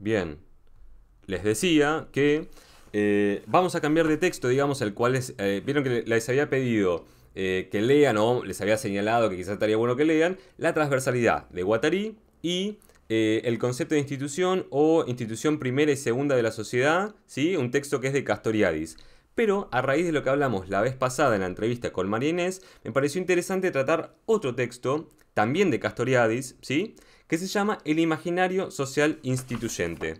Bien. Les decía que vamos a cambiar de texto, digamos, el cual es... Vieron que les había pedido que lean, o les había señalado que quizás estaría bueno que lean, la transversalidad de Guattari y el concepto de institución o institución primera y segunda de la sociedad, ¿sí? Un texto que es de Castoriadis. Pero a raíz de lo que hablamos la vez pasada en la entrevista con María Inés, me pareció interesante tratar otro texto, también de Castoriadis, ¿sí? Que se llama El imaginario social instituyente.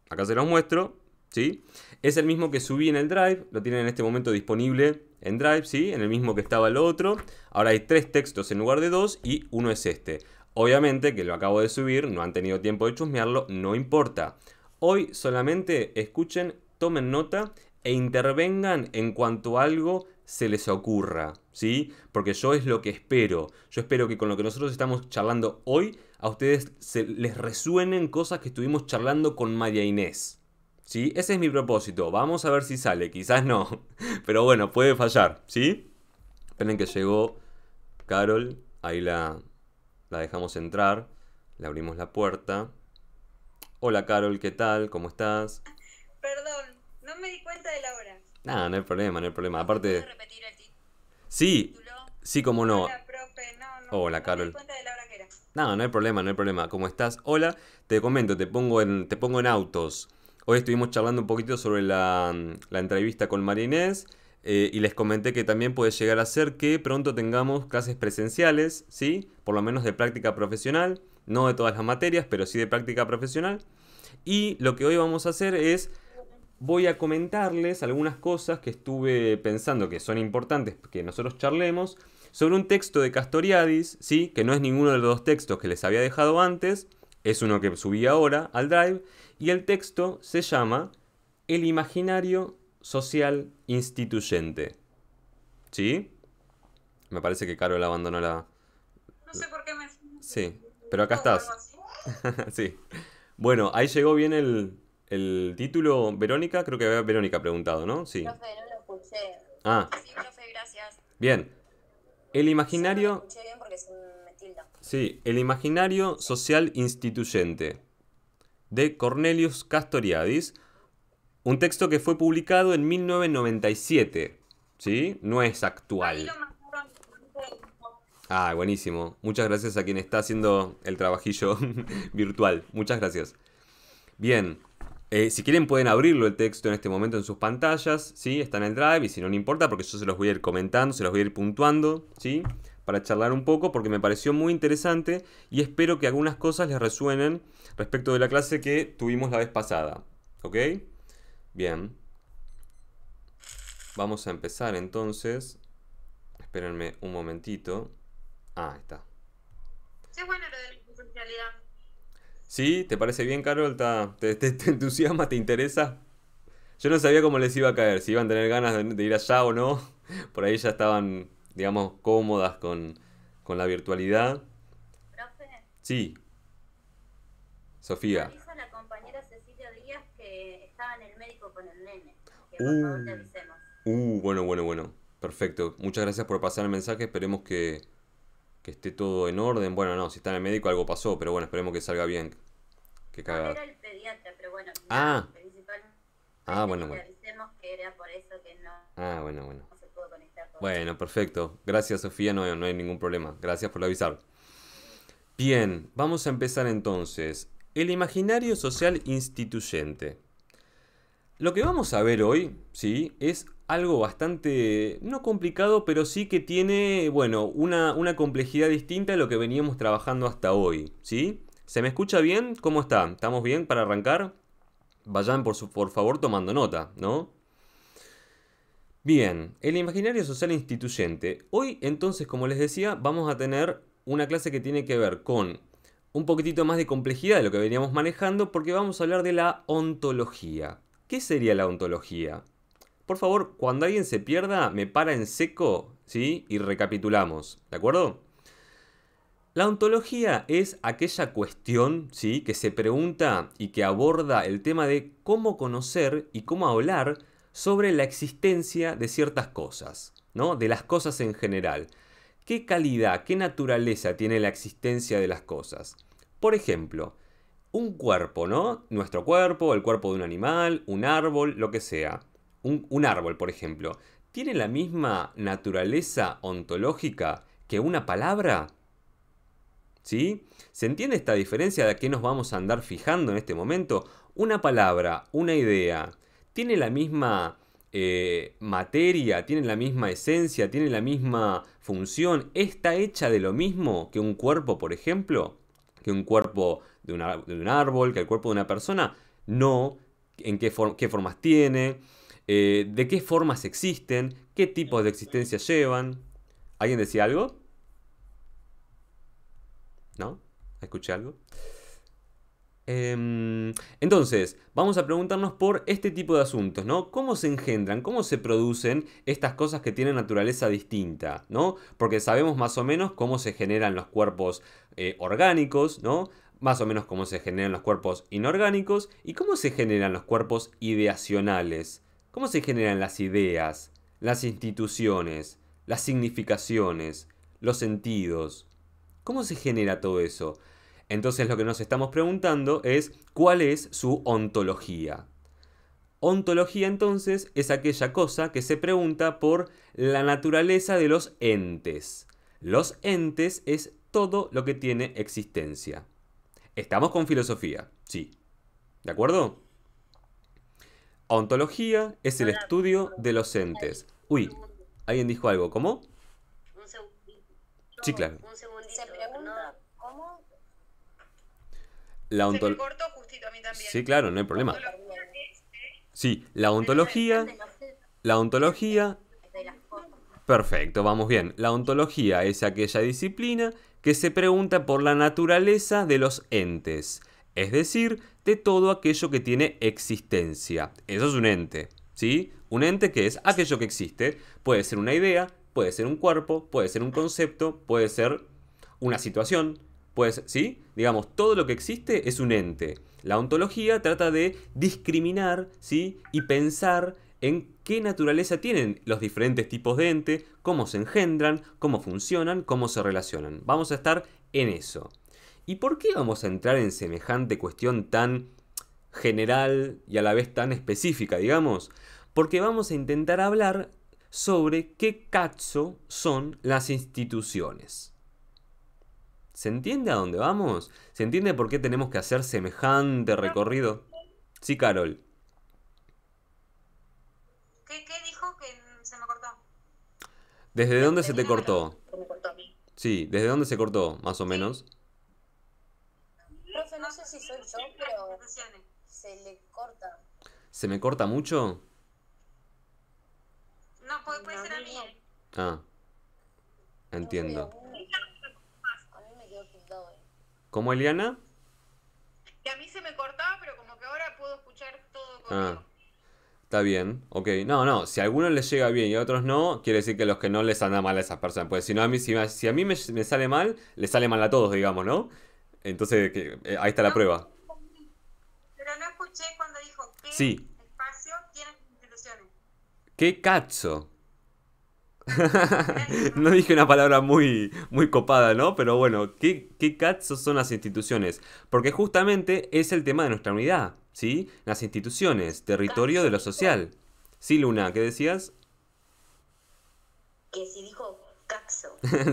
Acá se los muestro, ¿sí? Es el mismo que subí en el Drive, lo tienen en este momento disponible en Drive, ¿sí? En el mismo que estaba el otro. Ahora hay 3 textos en lugar de 2 y uno es este. Obviamente que lo acabo de subir, no han tenido tiempo de chusmearlo, no importa. Hoy solamente escuchen, tomen nota e intervengan en cuanto a algo se les ocurra, ¿sí? Porque yo es lo que espero. Yo espero que con lo que nosotros estamos charlando hoy, a ustedes les resuenen cosas que estuvimos charlando con María Inés. ¿Sí? Ese es mi propósito. Vamos a ver si sale. Quizás no. Pero bueno, puede fallar, ¿sí? Esperen que llegó Carol. Ahí la dejamos entrar. Le abrimos la puerta. Hola Carol, ¿qué tal? ¿Cómo estás? Perdón, no me di cuenta de la hora. Nada, no hay problema, no hay problema. ¿Puedes Aparte, repetir el sí, título? sí, cómo no. Hola, profe. No, Hola no me di Carol. cuenta de la hora que era. No, no hay problema, no hay problema. ¿Cómo estás? Hola, te comento, te pongo en autos. Hoy estuvimos charlando un poquito sobre la entrevista con María Inés y les comenté que también puede llegar a ser que pronto tengamos clases presenciales, ¿sí? Por lo menos de práctica profesional, no de todas las materias, pero sí de práctica profesional. Y lo que hoy vamos a hacer es, voy a comentarles algunas cosas que estuve pensando que son importantes que nosotros charlemos sobre un texto de Castoriadis, ¿sí? Que no es ninguno de los 2 textos que les había dejado antes, es uno que subí ahora al Drive, y el texto se llama El imaginario social instituyente, ¿sí? Me parece que Carol abandonó la... No sé por qué me Sí, pero acá o algo estás. así. Sí. Bueno, ahí llegó bien el título. Verónica, creo que había Verónica preguntado, ¿no? Sí. Profe, no lo escuché. Ah, Sí, profe, gracias. bien. El Yo no lo imaginario, escuché bien porque se me tilda. sí, el imaginario social instituyente de Cornelius Castoriadis, un texto que fue publicado en 1997, ¿sí? No es Ahí actual. lo mandaron. Ah, buenísimo. Muchas gracias a quien está haciendo el trabajillo virtual. Muchas gracias. Bien, si quieren pueden abrirlo el texto en este momento en sus pantallas, ¿sí? Está en el Drive y si no, no importa porque yo se los voy a ir comentando, se los voy a ir puntuando, ¿sí? Para charlar un poco porque me pareció muy interesante y espero que algunas cosas les resuenen respecto de la clase que tuvimos la vez pasada, ¿ok? Bien, vamos a empezar entonces. Espérenme un momentito. Ah, está. Sí, bueno lo de la presencialidad. ¿Sí? ¿Te parece bien, Carol? ¿Te entusiasma? ¿Te interesa? Yo no sabía cómo les iba a caer, si iban a tener ganas de ir allá o no. Por ahí ya estaban, digamos, cómodas con la virtualidad. Profe, Sí, le Sofía. avisa a la compañera Cecilia Díaz que estaba en el médico con el nene. Que por favor te Uh, avisemos. bueno, bueno, bueno. Perfecto. Muchas gracias por pasar el mensaje. Esperemos que esté todo en orden. Bueno, no, si está en el médico algo pasó, pero bueno, esperemos que salga bien. Que No, caga. era el pediatra, pero bueno, nada, Ah, principalmente bueno, que te bueno. avisemos que era por eso que no Bueno, bueno. se pudo conectar todavía. Bueno, perfecto. Gracias, Sofía. No, no hay ningún problema. Gracias por avisar. Bien, vamos a empezar entonces. El imaginario social instituyente. Lo que vamos a ver hoy, ¿sí? Es algo bastante, no complicado, pero sí que tiene, bueno, una complejidad distinta a lo que veníamos trabajando hasta hoy, ¿sí? ¿Se me escucha bien? ¿Cómo está? ¿Estamos bien para arrancar? Vayan por favor tomando nota, ¿no? Bien, el imaginario social instituyente. Hoy entonces, como les decía, vamos a tener una clase que tiene que ver con un poquitito más de complejidad de lo que veníamos manejando porque vamos a hablar de la ontología. ¿Qué sería la ontología? Por favor, cuando alguien se pierda, me para en seco, ¿sí? Y recapitulamos, ¿de acuerdo? La ontología es aquella cuestión, ¿sí? Que se pregunta y que aborda el tema de cómo conocer y cómo hablar sobre la existencia de ciertas cosas, ¿no? De las cosas en general. ¿Qué calidad, qué naturaleza tiene la existencia de las cosas? Por ejemplo, Un cuerpo, ¿no? Nuestro cuerpo, el cuerpo de un animal, un árbol, lo que sea. Un árbol, por ejemplo, ¿tiene la misma naturaleza ontológica que una palabra? ¿Sí? ¿Se entiende esta diferencia de a qué nos vamos a andar fijando en este momento? Una palabra, una idea, ¿tiene la misma materia, tiene la misma esencia, tiene la misma función? ¿Está hecha de lo mismo que un cuerpo, por ejemplo? ¿Que un cuerpo de un árbol, que el cuerpo de una persona? No. ¿En qué formas tiene? ¿De qué formas existen? ¿Qué tipos de existencia llevan? ¿Alguien decía algo? ¿No? ¿Escuché algo? Entonces, vamos a preguntarnos por este tipo de asuntos, ¿no? ¿Cómo se engendran, cómo se producen estas cosas que tienen naturaleza distinta, ¿no? Porque sabemos más o menos cómo se generan los cuerpos orgánicos, ¿no? Más o menos cómo se generan los cuerpos inorgánicos y cómo se generan los cuerpos ideacionales. ¿Cómo se generan las ideas, las instituciones, las significaciones, los sentidos? ¿Cómo se genera todo eso? Entonces lo que nos estamos preguntando es ¿cuál es su ontología? Ontología entonces es aquella cosa que se pregunta por la naturaleza de los entes. Los entes es todo lo que tiene existencia. Estamos con filosofía, sí. ¿De acuerdo? Ontología es el Hola, estudio de los entes. Uy, segundo, ¿alguien dijo algo? ¿Cómo? un segundito. Sí, claro. Un segundito. Se pregunta cómo. La Se me ontología... cortó justito a mí también. Sí, claro, no hay problema. Ontología es Sí, la ontología... La ontología... De las cosas. Perfecto, vamos bien. La ontología es aquella disciplina que se pregunta por la naturaleza de los entes, es decir, de todo aquello que tiene existencia. Eso es un ente, ¿sí? Un ente que es aquello que existe. Puede ser una idea, puede ser un cuerpo, puede ser un concepto, puede ser una situación, puede ser, ¿sí? Digamos, todo lo que existe es un ente. La ontología trata de discriminar, ¿sí? Y pensar en qué naturaleza tienen los diferentes tipos de ente, cómo se engendran, cómo funcionan, cómo se relacionan. Vamos a estar en eso. ¿Y por qué vamos a entrar en semejante cuestión tan general y a la vez tan específica, digamos? Porque vamos a intentar hablar sobre qué cazzo son las instituciones. ¿Se entiende a dónde vamos? ¿Se entiende por qué tenemos que hacer semejante recorrido? Sí, Carol. ¿Qué dijo que se me cortó? ¿Desde dónde se te Terminame cortó? lo que me cortó a mí. Sí, ¿desde dónde se cortó, más o menos? Profe, no sé si soy yo, pero Instituciones. se le corta. ¿Se me corta mucho? No, puede ser a mí. Ah, entiendo. A mí me quedó pintado ahí. ¿Cómo, Eliana? Que a mí se me cortaba, pero como que ahora puedo escuchar todo Ah, conmigo. está bien, ok. No, si a algunos les llega bien y a otros no, quiere decir que a los que no les anda mal a esas personas. Pues si no, si a mí me sale mal, les sale mal a todos, digamos, ¿no? Entonces, ahí está la No, prueba. pero no escuché cuando dijo qué Sí, espacio tienen instituciones. ¿qué cazzo? No dije una palabra muy copada, ¿no? Pero bueno, ¿qué cazzo son las instituciones? Porque justamente es el tema de nuestra unidad, ¿sí? Las instituciones, territorio de lo social. Sí, Luna, ¿qué decías? Que si dijo caxo.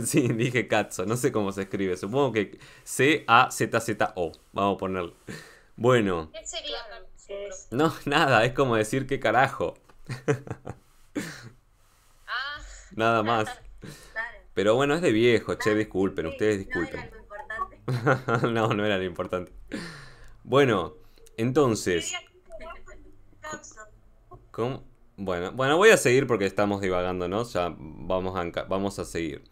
Sí, dije cazzo, no sé cómo se escribe, supongo que C-A-Z-Z-O, vamos a ponerle. Bueno, ¿Qué sería Claro, cazzo, que profe? es. no, nada, es como decir qué carajo, Ah, nada más. Claro. Pero bueno, es de viejo, che, Ah, disculpen, sí, ustedes no disculpen. era lo importante. No era lo importante. Bueno, entonces, Causa. ¿cómo? Bueno, voy a seguir porque estamos divagando, ¿no? Ya vamos a seguir.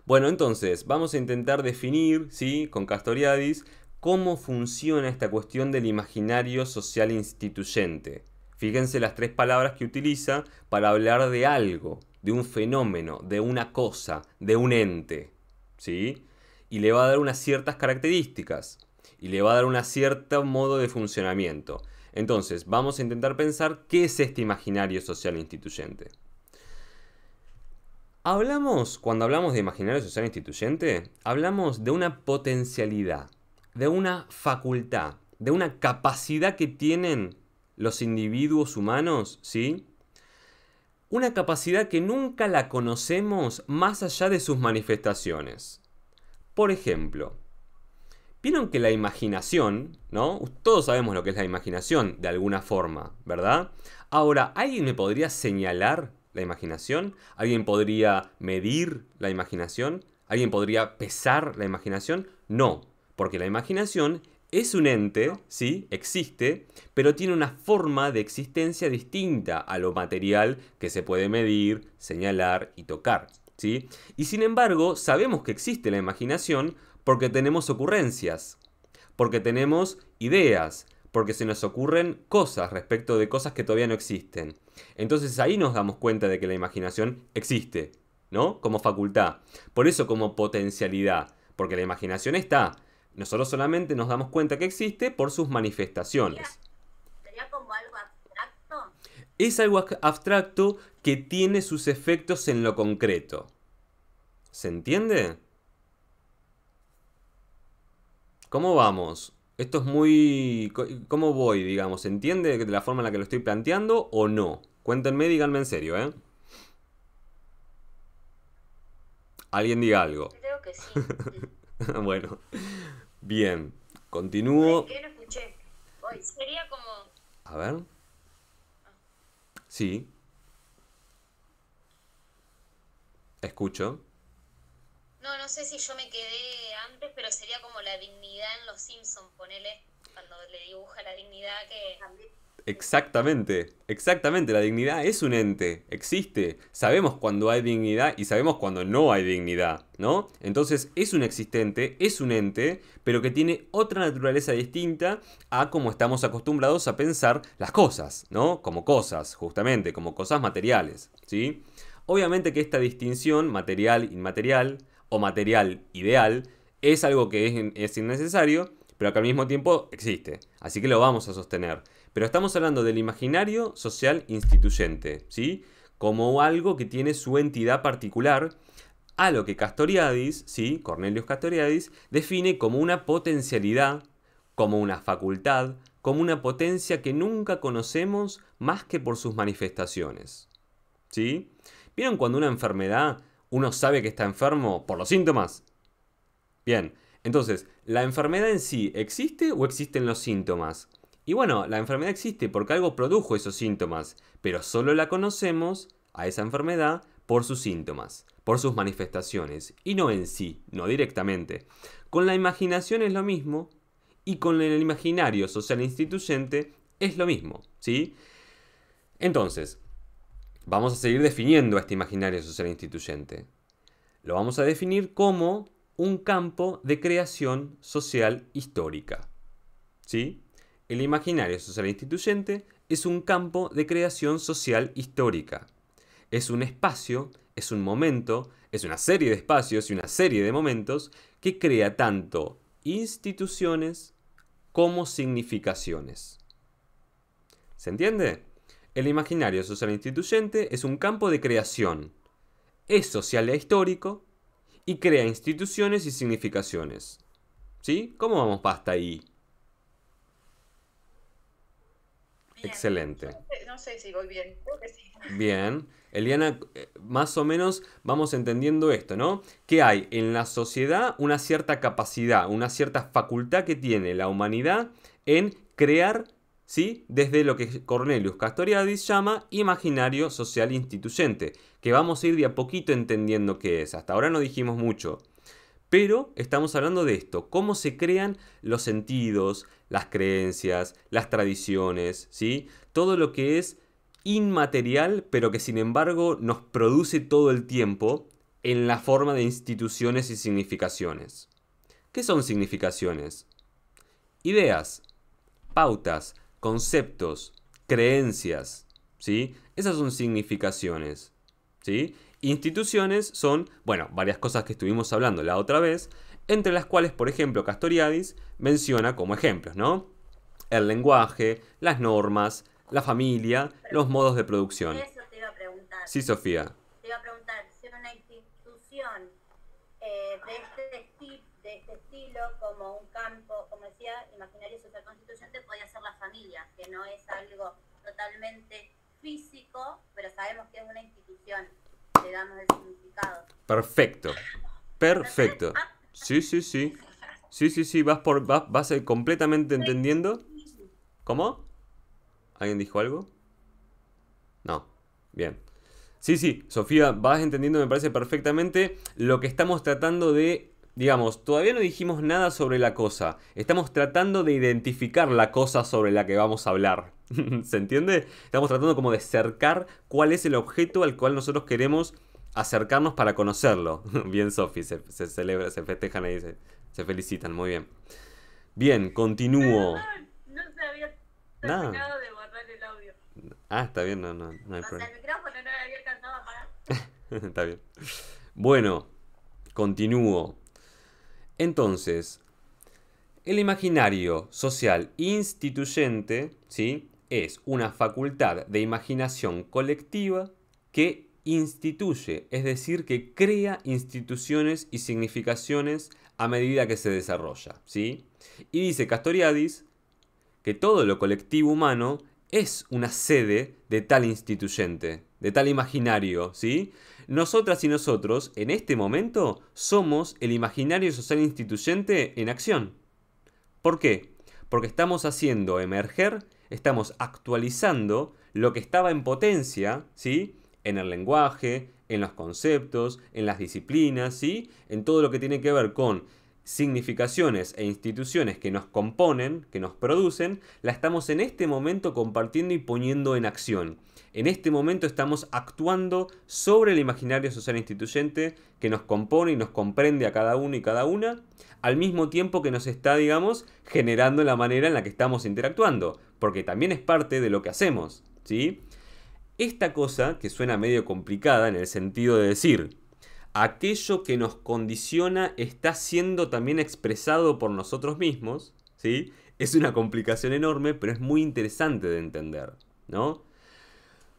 Bueno, entonces, vamos a intentar definir, ¿sí? Con Castoriadis, cómo funciona esta cuestión del imaginario social instituyente. Fíjense las tres palabras que utiliza para hablar de algo, de un fenómeno, de una cosa, de un ente, ¿sí? Y le va a dar unas ciertas características y le va a dar un cierto modo de funcionamiento. Entonces, vamos a intentar pensar qué es este imaginario social instituyente. Cuando hablamos de imaginario social instituyente, hablamos de una potencialidad, de una facultad, de una capacidad que tienen los individuos humanos, ¿sí? Una capacidad que nunca la conocemos más allá de sus manifestaciones. Por ejemplo, vieron que la imaginación, ¿no? Todos sabemos lo que es la imaginación, de alguna forma, ¿verdad? Ahora, ¿alguien me podría señalar la imaginación? ¿Alguien podría medir la imaginación? ¿Alguien podría pesar la imaginación? No, porque la imaginación es un ente, ¿sí? Existe, pero tiene una forma de existencia distinta a lo material que se puede medir, señalar y tocar, ¿sí? Y sin embargo, sabemos que existe la imaginación porque tenemos ocurrencias, porque tenemos ideas, porque se nos ocurren cosas respecto de cosas que todavía no existen. Entonces ahí nos damos cuenta de que la imaginación existe, ¿no? Como facultad. Por eso como potencialidad, porque la imaginación está. Nosotros solamente nos damos cuenta que existe por sus manifestaciones. ¿Sería como algo abstracto? Es algo abstracto que tiene sus efectos en lo concreto. ¿Se entiende? ¿Cómo vamos? Esto es muy... ¿Cómo voy, digamos? ¿Se entiende de la forma en la que lo estoy planteando o no? Cuéntenme, díganme en serio, ¿eh? Alguien diga algo. Creo que sí. Bueno, bien. Continúo. ¿Qué no escuché? Hoy sería como... A ver. Sí. Escucho. No sé si yo me quedé antes, pero sería como la dignidad en Los Simpsons, ponele, cuando le dibuja la dignidad que... También. Exactamente, exactamente, la dignidad es un ente, existe, sabemos cuando hay dignidad y sabemos cuando no hay dignidad, ¿no? Entonces es un existente, es un ente, pero que tiene otra naturaleza distinta a como estamos acostumbrados a pensar las cosas, ¿no? Como cosas, justamente, como cosas materiales, ¿sí? Obviamente que esta distinción material-inmaterial o material-ideal es algo que es innecesario, pero que al mismo tiempo existe, así que lo vamos a sostener. Pero estamos hablando del imaginario social instituyente, ¿sí? Como algo que tiene su entidad particular, a lo que Castoriadis, ¿sí? Cornelius Castoriadis, define como una potencialidad, como una facultad, como una potencia que nunca conocemos más que por sus manifestaciones, ¿sí? ¿Vieron cuando una enfermedad uno sabe que está enfermo por los síntomas? Bien, entonces, ¿la enfermedad en sí existe o existen los síntomas? Y bueno, la enfermedad existe porque algo produjo esos síntomas, pero solo la conocemos a esa enfermedad por sus síntomas, por sus manifestaciones, y no en sí, no directamente. Con la imaginación es lo mismo, y con el imaginario social instituyente es lo mismo, ¿sí? Entonces, vamos a seguir definiendo a este imaginario social instituyente. Lo vamos a definir como un campo de creación social histórica, ¿sí? El imaginario social instituyente es un campo de creación social histórica. Es un espacio, es un momento, es una serie de espacios y una serie de momentos que crea tanto instituciones como significaciones. ¿Se entiende? El imaginario social instituyente es un campo de creación. Es social e histórico y crea instituciones y significaciones. ¿Sí? ¿Cómo vamos hasta ahí? Bien. Excelente. No sé si voy bien. Creo que sí. Bien. Eliana, más o menos vamos entendiendo esto, ¿no? Que hay en la sociedad una cierta capacidad, una cierta facultad que tiene la humanidad en crear, ¿sí? Desde lo que Cornelius Castoriadis llama imaginario social instituyente, que vamos a ir de a poquito entendiendo qué es. Hasta ahora no dijimos mucho. Pero estamos hablando de esto, cómo se crean los sentidos, las creencias, las tradiciones, ¿sí? Todo lo que es inmaterial, pero que sin embargo nos produce todo el tiempo en la forma de instituciones y significaciones. ¿Qué son significaciones? Ideas, pautas, conceptos, creencias, ¿sí? Esas son significaciones, ¿sí? Instituciones son, bueno, varias cosas que estuvimos hablando la otra vez, entre las cuales, por ejemplo, Castoriadis menciona como ejemplos, ¿no? El lenguaje, las normas, la familia, los modos de producción. Eso te iba a preguntar. Sí, Sofía. Te iba a preguntar si una institución de este estilo, como un campo, como decía, imaginario social constituyente podía ser la familia, que no es algo totalmente físico, pero sabemos que es una institución, le damos el significado. Perfecto. Perfecto. Sí, sí, sí. Sí, sí, sí, vas completamente entendiendo. ¿Cómo? ¿Alguien dijo algo? No. Bien. Sí, sí, Sofía, vas entendiendo, me parece perfectamente lo que estamos tratando de, digamos, todavía no dijimos nada sobre la cosa. Estamos tratando de identificar la cosa sobre la que vamos a hablar. ¿Se entiende? Estamos tratando como de cercar cuál es el objeto al cual nosotros queremos acercarnos para conocerlo. Bien, Sofi, se celebra, se festejan ahí, se felicitan, muy bien. Bien, continúo. Perdón, no se había Nada. terminado de borrar el audio. Ah, está bien, no hay O sea, problema. el micrófono no me había alcanzado a apagar. Está bien. Bueno, continúo. Entonces, el imaginario social instituyente, ¿sí?, es una facultad de imaginación colectiva que instituye, es decir, que crea instituciones y significaciones a medida que se desarrolla, ¿sí? Y dice Castoriadis que todo lo colectivo humano es una sede de tal instituyente, de tal imaginario, ¿sí? Nosotras y nosotros, en este momento, somos el imaginario social instituyente en acción. ¿Por qué? Porque estamos haciendo emerger, estamos actualizando lo que estaba en potencia, ¿sí?, en el lenguaje, en los conceptos, en las disciplinas, ¿sí?, en todo lo que tiene que ver con significaciones e instituciones que nos componen, que nos producen, la estamos en este momento compartiendo y poniendo en acción. En este momento estamos actuando sobre el imaginario social instituyente que nos compone y nos comprende a cada uno y cada una, al mismo tiempo que nos está, digamos, generando la manera en la que estamos interactuando, porque también es parte de lo que hacemos, ¿sí? Esta cosa, que suena medio complicada en el sentido de decir, aquello que nos condiciona está siendo también expresado por nosotros mismos, ¿sí? Es una complicación enorme, pero es muy interesante de entender, ¿no?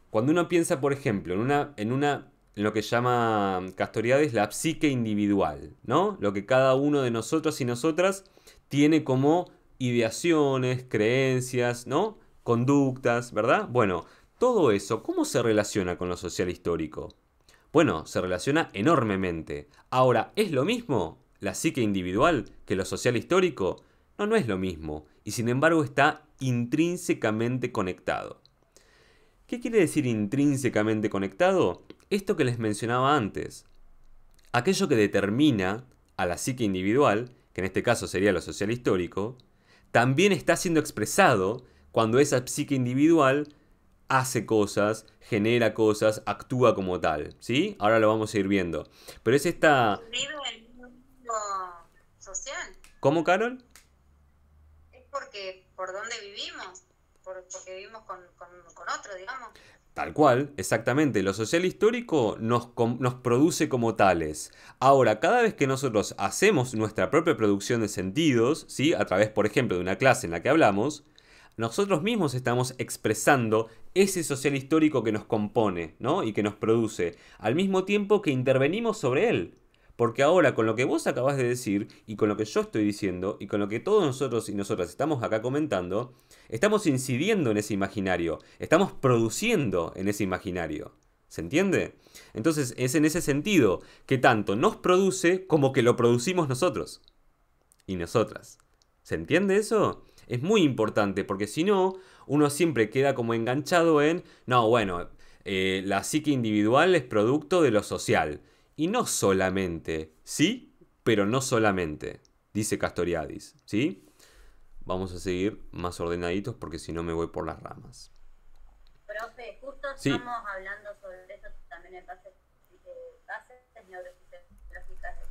Cuando uno piensa, por ejemplo, en lo que llama Castoriadis la psique individual, ¿no? Lo que cada uno de nosotros y nosotras tiene como ideaciones, creencias, ¿no?, conductas, ¿verdad? Bueno, todo eso, ¿cómo se relaciona con lo social histórico? Bueno, se relaciona enormemente. Ahora, ¿es lo mismo la psique individual que lo social histórico? No, no es lo mismo. Y sin embargo está intrínsecamente conectado. ¿Qué quiere decir intrínsecamente conectado? Esto que les mencionaba antes. Aquello que determina a la psique individual, que en este caso sería lo social histórico, también está siendo expresado cuando esa psique individual hace cosas, genera cosas, actúa como tal, ¿sí? Ahora lo vamos a ir viendo. Pero es esta... Vive el mundo social. ¿Cómo, Carol? Es porque por dónde vivimos, porque vivimos con otro, digamos. Tal cual, exactamente. Lo social histórico nos produce como tales. Ahora, cada vez que nosotros hacemos nuestra propia producción de sentidos, ¿sí?, a través, por ejemplo, de una clase en la que hablamos, nosotros mismos estamos expresando ese social histórico que nos compone, ¿no?, y que nos produce, al mismo tiempo que intervenimos sobre él. Porque ahora, con lo que vos acabás de decir, y con lo que yo estoy diciendo, y con lo que todos nosotros y nosotras estamos acá comentando, estamos incidiendo en ese imaginario, estamos produciendo en ese imaginario. ¿Se entiende? Entonces es en ese sentido que tanto nos produce como que lo producimos nosotros y nosotras. ¿Se entiende eso? Es muy importante porque si no, uno siempre queda como enganchado en, no, bueno, la psique individual es producto de lo social. Y no solamente, ¿sí? Pero no solamente, dice Castoriadis, ¿sí? Vamos a seguir más ordenaditos porque si no me voy por las ramas. Profe, justo Sí. estamos hablando sobre eso también en bases neurofisiológicas de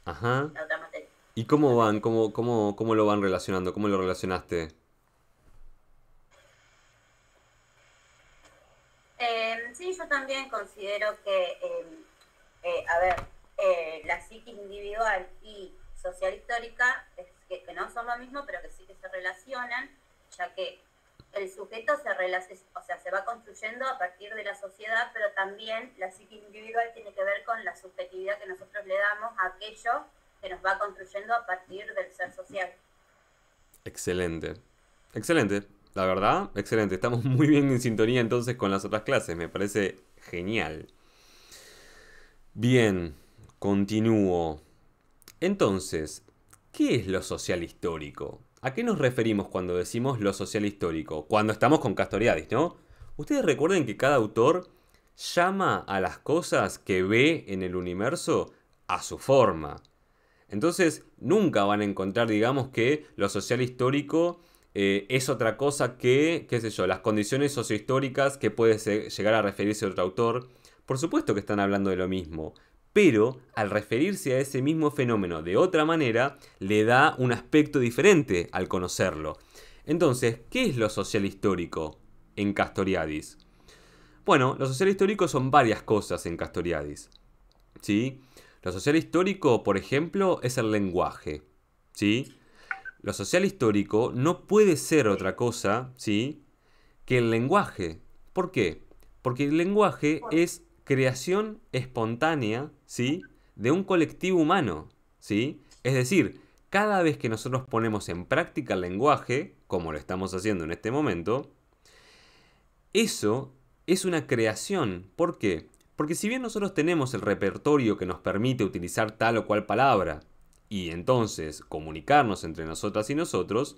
Ajá. la otra materia. ¿Y cómo van? ¿Cómo lo van relacionando? ¿Cómo lo relacionaste? Sí, yo también considero que, la psiquis individual y social histórica, que no son lo mismo, pero que sí que se relacionan, ya que el sujeto se va construyendo a partir de la sociedad, pero también la psiquis individual tiene que ver con la subjetividad que nosotros le damos a aquello que nos va construyendo a partir del ser social. Excelente. Excelente. La verdad, excelente. Estamos muy bien en sintonía entonces con las otras clases. Me parece genial. Bien, continúo. Entonces, ¿qué es lo social histórico? ¿A qué nos referimos cuando decimos lo social histórico? Cuando estamos con Castoriadis, ¿no? Ustedes recuerden que cada autor llama a las cosas que ve en el universo a su forma. Entonces, nunca van a encontrar, digamos, que lo social histórico es otra cosa que, qué sé yo, las condiciones sociohistóricas que puede llegar a referirse otro autor. Por supuesto que están hablando de lo mismo, pero al referirse a ese mismo fenómeno de otra manera, le da un aspecto diferente al conocerlo. Entonces, ¿qué es lo social histórico en Castoriadis? Bueno, lo social histórico son varias cosas en Castoriadis, ¿sí? Lo social histórico, por ejemplo, es el lenguaje, ¿sí? Lo social histórico no puede ser otra cosa, ¿sí?, que el lenguaje. ¿Por qué? Porque el lenguaje es creación espontánea, ¿sí?, de un colectivo humano, ¿sí? Es decir, cada vez que nosotros ponemos en práctica el lenguaje, como lo estamos haciendo en este momento, eso es una creación. ¿Por qué? Porque si bien nosotros tenemos el repertorio que nos permite utilizar tal o cual palabra y entonces comunicarnos entre nosotras y nosotros,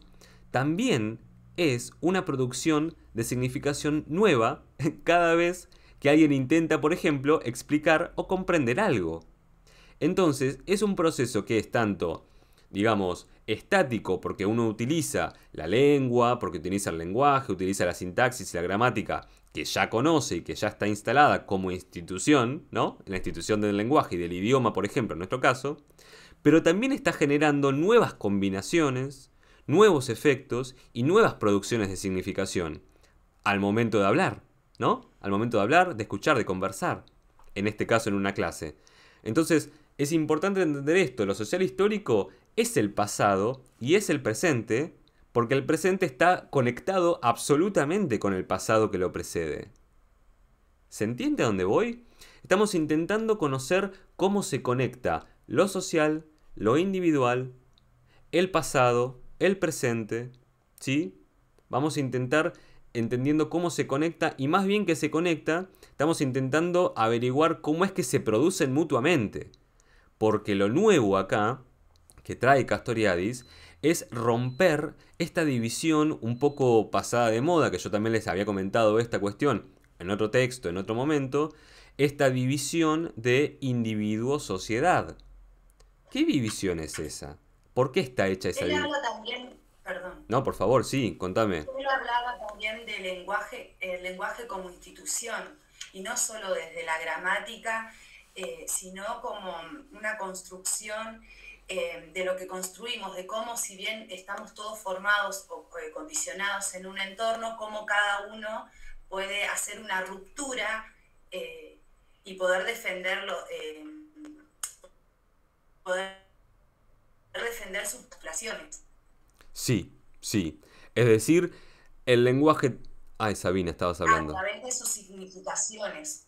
también es una producción de significación nueva cada vez que alguien intenta, por ejemplo, explicar o comprender algo. Entonces, es un proceso que es tanto, digamos, estático, porque uno utiliza la lengua, porque utiliza el lenguaje, utiliza la sintaxis y la gramática que ya conoce y que ya está instalada como institución, ¿no? La institución del lenguaje y del idioma, por ejemplo, en nuestro caso, pero también está generando nuevas combinaciones, nuevos efectos y nuevas producciones de significación al momento de hablar, ¿no? Al momento de hablar, de escuchar, de conversar, en este caso en una clase. Entonces, es importante entender esto, lo social histórico es el pasado y es el presente, porque el presente está conectado absolutamente con el pasado que lo precede. ¿Se entiende a dónde voy? Estamos intentando conocer cómo se conecta lo social, lo individual, el pasado, el presente, ¿sí? Vamos a intentar entendiendo cómo se conecta y más bien que se conecta, estamos intentando averiguar cómo es que se producen mutuamente. Porque lo nuevo acá, que trae Castoriadis, es romper esta división un poco pasada de moda, que yo también les había comentado esta cuestión en otro texto, en otro momento, esta división de individuo-sociedad. ¿Qué división es esa? ¿Por qué está hecha esa Él división? habla también, perdón, No, por favor, sí, contame. él hablaba también del lenguaje, el lenguaje como institución, y no solo desde la gramática, sino como una construcción de lo que construimos, de cómo, si bien estamos todos formados o condicionados en un entorno, cómo cada uno puede hacer una ruptura y poder defenderlo, poder defender sus postulaciones. Sí, sí. Es decir, el lenguaje... Ay, Sabina, estabas A hablando. través de sus significaciones.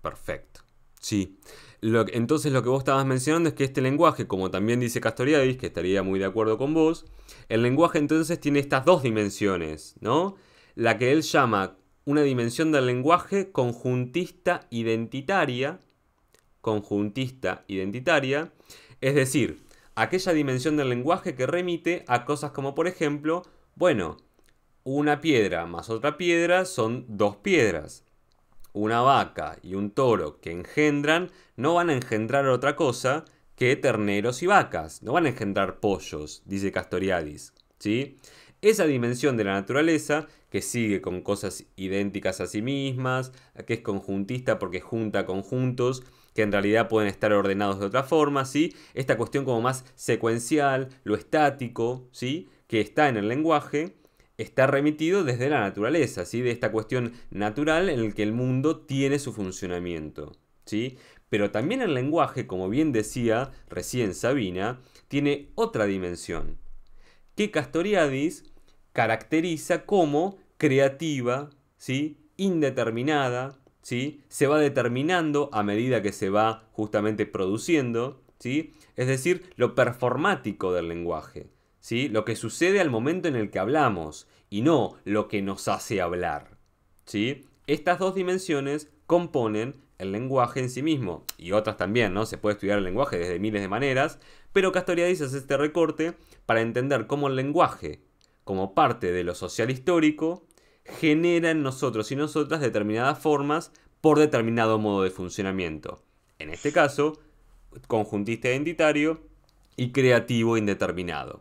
Perfecto. Sí. Entonces lo que vos estabas mencionando es que este lenguaje, como también dice Castoriadis, que estaría muy de acuerdo con vos, el lenguaje entonces tiene estas dos dimensiones, ¿no? La que él llama una dimensión del lenguaje conjuntista identitaria, es decir, aquella dimensión del lenguaje que remite a cosas como, por ejemplo, bueno, una piedra más otra piedra son dos piedras. Una vaca y un toro que engendran no van a engendrar otra cosa que terneros y vacas. No van a engendrar pollos, dice Castoriadis, ¿sí? Esa dimensión de la naturaleza que sigue con cosas idénticas a sí mismas, que es conjuntista porque junta conjuntos que en realidad pueden estar ordenados de otra forma, ¿sí? Esta cuestión como más secuencial, lo estático, ¿sí?, que está en el lenguaje, está remitido desde la naturaleza, ¿sí?, de esta cuestión natural en la que el mundo tiene su funcionamiento, ¿sí? Pero también el lenguaje, como bien decía recién Sabina, tiene otra dimensión, que Castoriadis caracteriza como creativa, ¿sí?, indeterminada, ¿sí?, se va determinando a medida que se va justamente produciendo, ¿sí? Es decir, lo performático del lenguaje, ¿sí? Lo que sucede al momento en el que hablamos y no lo que nos hace hablar, ¿sí? Estas dos dimensiones componen el lenguaje en sí mismo y otras también, ¿no? Se puede estudiar el lenguaje desde miles de maneras, pero Castoriadis hace este recorte para entender cómo el lenguaje, como parte de lo social histórico, genera en nosotros y nosotras determinadas formas por determinado modo de funcionamiento. En este caso, conjuntista identitario y creativo indeterminado.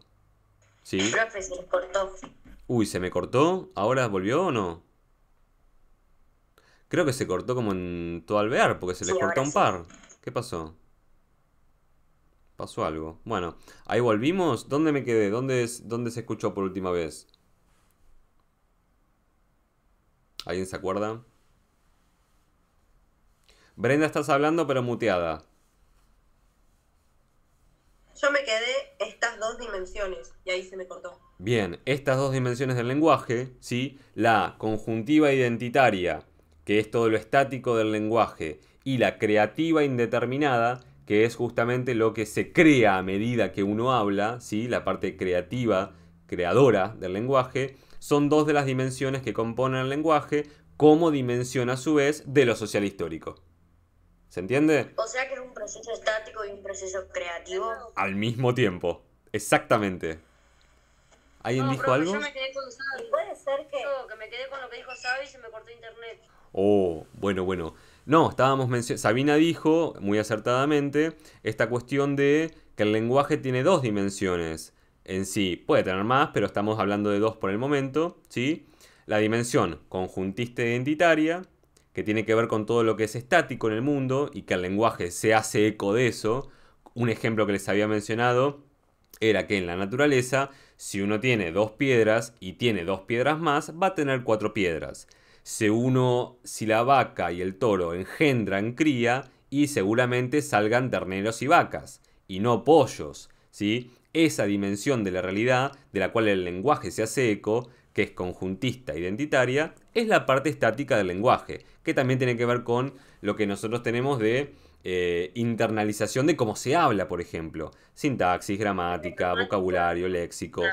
¿Sí? Profe, se les cortó. Uy, ¿se me cortó? ¿Ahora volvió o no? Creo que se cortó como en todo Alvear, porque se les Sí, cortó ahora un sí. par. ¿Qué pasó? Pasó algo. Bueno, ahí volvimos. ¿Dónde me quedé? ¿Dónde se escuchó por última vez? ¿Alguien se acuerda? Brenda, estás hablando pero muteada. Yo me quedé estas dos dimensiones y ahí se me cortó. Bien, estas dos dimensiones del lenguaje, ¿sí? La conjuntiva identitaria, que es todo lo estático del lenguaje, y la creativa indeterminada, que es justamente lo que se crea a medida que uno habla, ¿sí? La parte creativa, creadora del lenguaje, son dos de las dimensiones que componen el lenguaje como dimensión a su vez de lo social histórico. ¿Se entiende? O sea que es un proceso estático y un proceso creativo. Al mismo tiempo. Exactamente. ¿Alguien No, dijo profe, algo? yo me quedé con Y Sabi. puede ser que Yo, que me quedé con lo que dijo Sabi y se me cortó internet. Oh, bueno. No, estábamos mencionando. Sabina dijo, muy acertadamente, esta cuestión de que el lenguaje tiene dos dimensiones en sí. Puede tener más, pero estamos hablando de dos por el momento, ¿sí? La dimensión conjuntista identitaria, que tiene que ver con todo lo que es estático en el mundo y que el lenguaje se hace eco de eso. Un ejemplo que les había mencionado era que en la naturaleza, si uno tiene dos piedras y tiene dos piedras más, va a tener cuatro piedras. Si la vaca y el toro engendran cría y seguramente salgan terneros y vacas y no pollos, ¿sí? Esa dimensión de la realidad de la cual el lenguaje se hace eco, que es conjuntista identitaria, es la parte estática del lenguaje, que también tiene que ver con lo que nosotros tenemos de internalización de cómo se habla, por ejemplo. Sintaxis, gramática, vocabulario, léxico,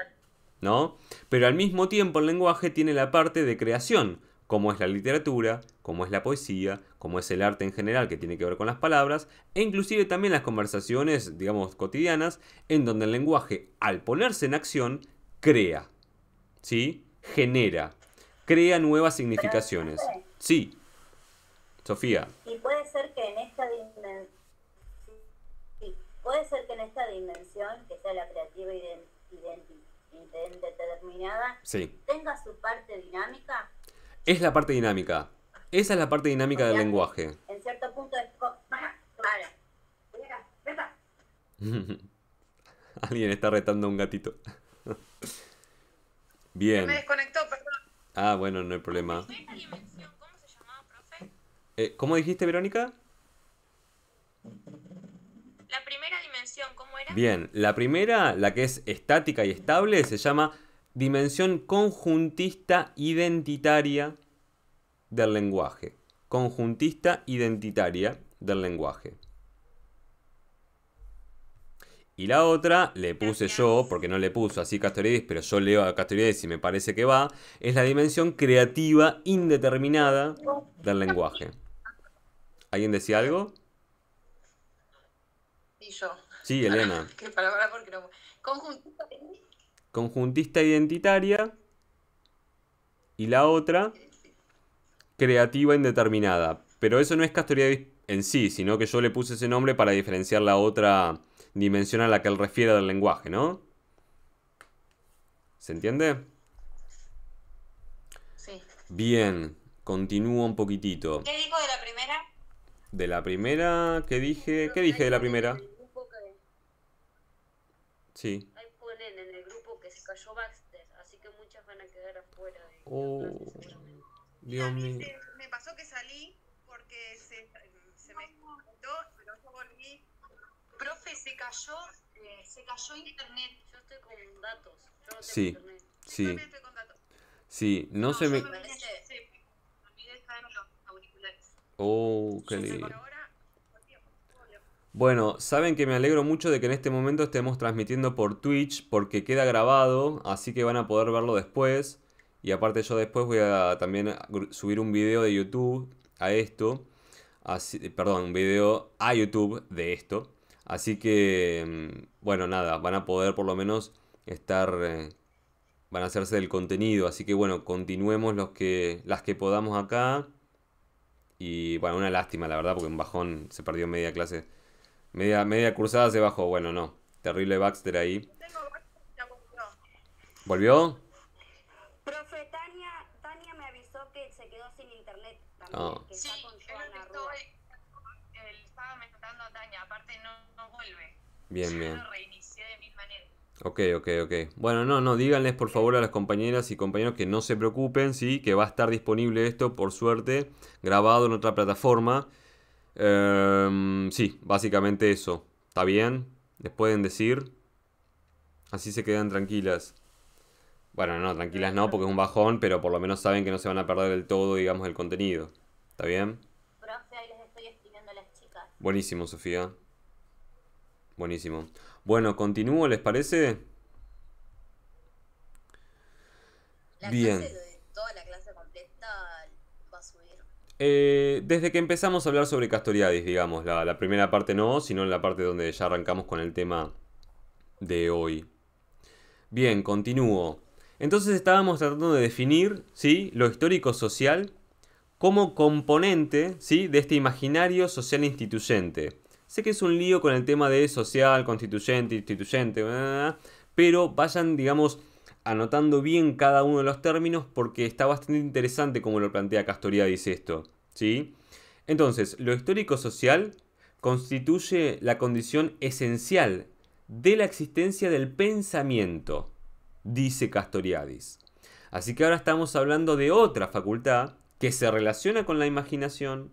¿no? Pero al mismo tiempo el lenguaje tiene la parte de creación, como es la literatura, como es la poesía, como es el arte en general que tiene que ver con las palabras, e inclusive también las conversaciones, digamos, cotidianas, en donde el lenguaje, al ponerse en acción, crea, ¿sí? Genera, crea nuevas significaciones. profe, Sí, Sofía. y puede ser que en esta dimensión, puede ser que en esta dimensión, que sea la creativa indeterminada, Sí. tenga su parte dinámica. Es la parte dinámica. Esa es la parte dinámica O del sea que lenguaje. en cierto punto es claro. Venga. Alguien está retando a un gatito. Se Bien. me desconectó, perdón. Ah, bueno, no hay problema. ¿Primera dimensión cómo se llamaba, profe? ¿Cómo dijiste, Verónica? La primera dimensión, ¿cómo era? Bien, la primera, la que es estática y estable, se llama dimensión conjuntista identitaria del lenguaje. Conjuntista identitaria del lenguaje. Y la otra, le puse yo, porque no le puso así Castoriadis, pero yo leo a Castoriadis y me parece que va, es la dimensión creativa indeterminada del lenguaje. ¿Alguien decía algo? Y yo. Sí, Elena. ¿Qué palabra? Porque no. Conjuntista. Conjuntista identitaria y la otra creativa indeterminada. Pero eso no es Castoriadis en sí, sino que yo le puse ese nombre para diferenciar la otra dimensión a la que él refiere del lenguaje, ¿no? ¿Se entiende? Sí. Bien, continúo un poquitito. ¿Qué dijo de la primera? De la primera, ¿qué dije? ¿Qué dije de la primera? En el grupo que- Sí. Ahí ponen en el grupo que se cayó Baxter, así que muchas van a quedar afuera de la Oh, clase seguramente. Y a Dios mí mío. me pasó que salí porque se me desconectó, pero yo volví. Profe, se cayó internet. Yo estoy con datos, yo no tengo Sí. internet. Yo Sí, también estoy con datos. sí, no se me... yo me olvidé, Sí, me olvidé de traer los auriculares. Oh, qué yo sé lindo. Por ahora, volví. Bueno, saben que me alegro mucho de que en este momento estemos transmitiendo por Twitch porque queda grabado, así que van a poder verlo después. Y aparte yo después voy a también subir un video de YouTube a esto. Perdón, un video a YouTube de esto. Así que, bueno, nada, van a poder por lo menos estar, van a hacerse del contenido. Así que bueno, continuemos las que podamos acá. Y bueno, una lástima la verdad porque un bajón se perdió media clase. Media cursada se bajó. Bueno, no. Terrible Baxter ahí. Tengo la computadora. ¿Volvió? Profe, Tania me avisó que se quedó sin internet también, Ah. que Sí, está con es lo Joana que Rúa. estaba comentando a Tania, aparte no vuelve. Bien, Yo bien. lo reinicié de mil maneras. Ok. Bueno, no, díganles por favor a las compañeras y compañeros que no se preocupen, ¿sí? Que va a estar disponible esto, por suerte, grabado en otra plataforma. Sí, básicamente eso. ¿Está bien? ¿Les pueden decir? Así se quedan tranquilas. Bueno, no, tranquilas no, porque es un bajón, pero por lo menos saben que no se van a perder del todo, digamos, el contenido. ¿Está bien? Profe, ahí les estoy escribiendo a las chicas. Buenísimo, Sofía. Buenísimo. Bueno, continúo, ¿les parece? La Bien. clase de toda la clase completa va a subir. Desde que empezamos a hablar sobre Castoriadis, digamos, la primera parte no, sino la parte donde ya arrancamos con el tema de hoy. Bien, continúo. Entonces estábamos tratando de definir, ¿sí?, lo histórico-social como componente, ¿sí?, de este imaginario social instituyente. Sé que es un lío con el tema de social, constituyente, instituyente, pero vayan, digamos, anotando bien cada uno de los términos porque está bastante interesante como lo plantea Castoriadis esto, ¿sí? Entonces, lo histórico-social constituye la condición esencial de la existencia del pensamiento, dice Castoriadis. Así que ahora estamos hablando de otra facultad que se relaciona con la imaginación,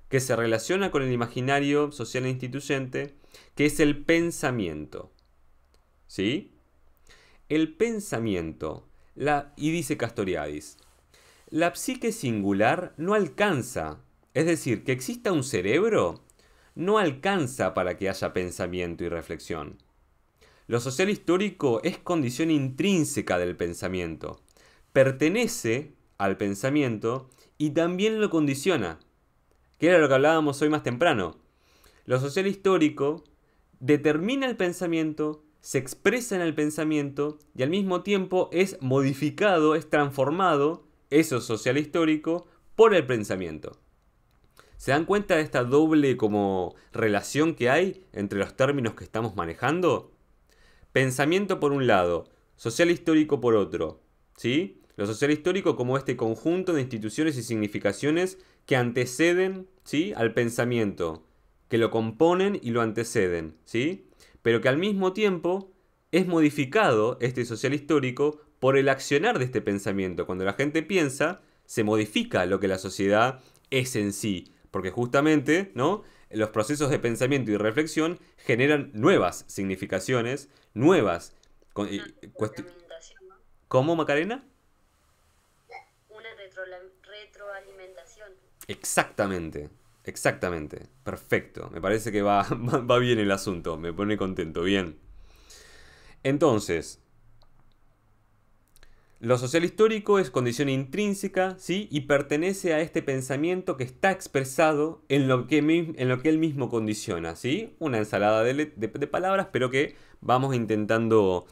que se relaciona con el imaginario social e instituyente, que es el pensamiento. ¿Sí? El pensamiento, y dice Castoriadis, la psique singular no alcanza, es decir, que exista un cerebro, no alcanza para que haya pensamiento y reflexión. Lo social histórico es condición intrínseca del pensamiento, pertenece al pensamiento y también lo condiciona, que era lo que hablábamos hoy más temprano. Lo social histórico determina el pensamiento, se expresa en el pensamiento y al mismo tiempo es modificado, es transformado, eso social histórico, por el pensamiento. ¿Se dan cuenta de esta doble como relación que hay entre los términos que estamos manejando? Pensamiento por un lado, social histórico por otro, ¿sí? Lo social histórico como este conjunto de instituciones y significaciones que anteceden, ¿sí?, al pensamiento, que lo componen y lo anteceden, ¿sí? Pero que al mismo tiempo es modificado este social histórico por el accionar de este pensamiento. Cuando la gente piensa, se modifica lo que la sociedad es en sí, porque justamente, ¿no?, los procesos de pensamiento y reflexión generan nuevas significaciones, nuevas Retroalimentación, ¿no? ¿Cómo, Macarena? Una retroalimentación. Exactamente, perfecto. Me parece que va bien el asunto, me pone contento, bien. Entonces, lo social histórico es condición intrínseca, ¿sí?, y pertenece a este pensamiento que está expresado en lo que él mismo condiciona, ¿sí? Una ensalada de palabras, pero que vamos intentando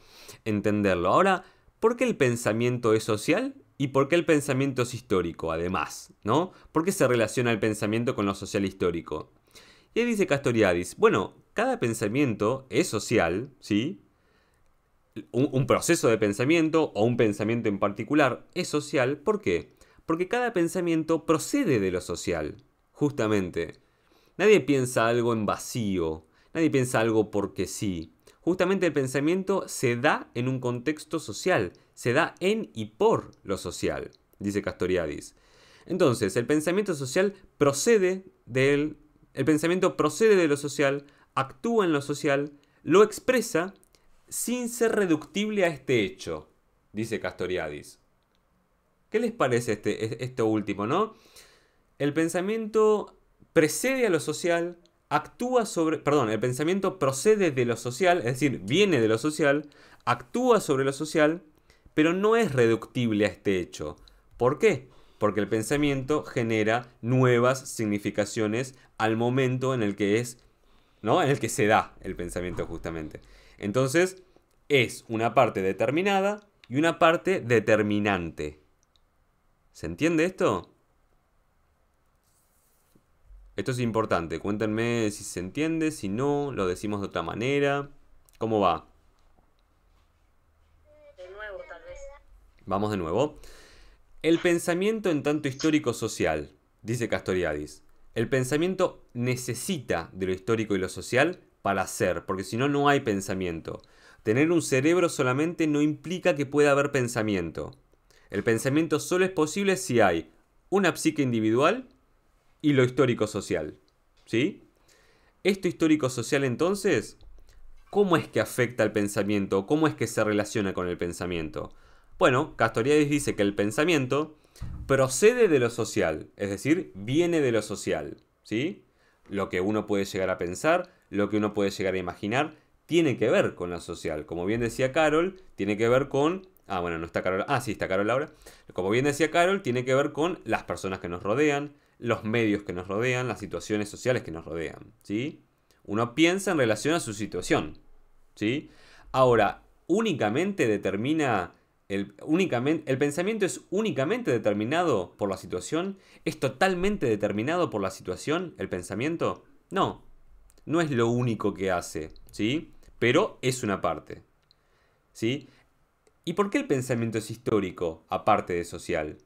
entenderlo. Ahora, ¿por qué el pensamiento es social? ¿Y por qué el pensamiento es histórico, además? ¿No? ¿Por qué se relaciona el pensamiento con lo social histórico? Y ahí dice Castoriadis, bueno, cada pensamiento es social, ¿sí? Un proceso de pensamiento o un pensamiento en particular es social. ¿Por qué? Porque cada pensamiento procede de lo social, justamente. Nadie piensa algo en vacío, nadie piensa algo porque sí. Justamente el pensamiento se da en un contexto social, se da en y por lo social, dice Castoriadis. Entonces, el pensamiento social procede de el pensamiento procede de lo social, actúa en lo social, lo expresa sin ser reductible a este hecho, dice Castoriadis. ¿Qué les parece esto último, no? El pensamiento precede a lo social, el pensamiento procede de lo social, es decir, viene de lo social, actúa sobre lo social, pero no es reductible a este hecho. ¿Por qué? Porque el pensamiento genera nuevas significaciones al momento en el que es, ¿no? En el que se da el pensamiento justamente. Entonces, es una parte determinada y una parte determinante. ¿Se entiende esto? Esto es importante. Cuéntenme si se entiende, si no, lo decimos de otra manera. ¿Cómo va? De nuevo, tal vez. Vamos de nuevo. El pensamiento en tanto histórico-social, dice Castoriadis. El pensamiento necesita de lo histórico y lo social para ser, porque si no, no hay pensamiento. Tener un cerebro solamente no implica que pueda haber pensamiento. El pensamiento solo es posible si hay una psique individual y lo histórico-social. ¿Sí? Esto histórico-social entonces, ¿cómo es que afecta al pensamiento? ¿Cómo es que se relaciona con el pensamiento? Bueno, Castoriadis dice que el pensamiento procede de lo social, es decir, viene de lo social, ¿sí? Lo que uno puede llegar a pensar, lo que uno puede llegar a imaginar, tiene que ver con lo social. Como bien decía Carol, tiene que ver con... Ah, bueno, no está Carol. Ah, sí, está Carol ahora. Como bien decía Carol, tiene que ver con las personas que nos rodean, los medios que nos rodean, las situaciones sociales que nos rodean, ¿sí? Uno piensa en relación a su situación, ¿sí? Ahora, únicamente determina... El pensamiento es únicamente determinado por la situación. ¿Es totalmente determinado por la situación el pensamiento? No, no es lo único que hace, ¿sí? Pero es una parte, ¿sí? ¿Y por qué el pensamiento es histórico, aparte de social?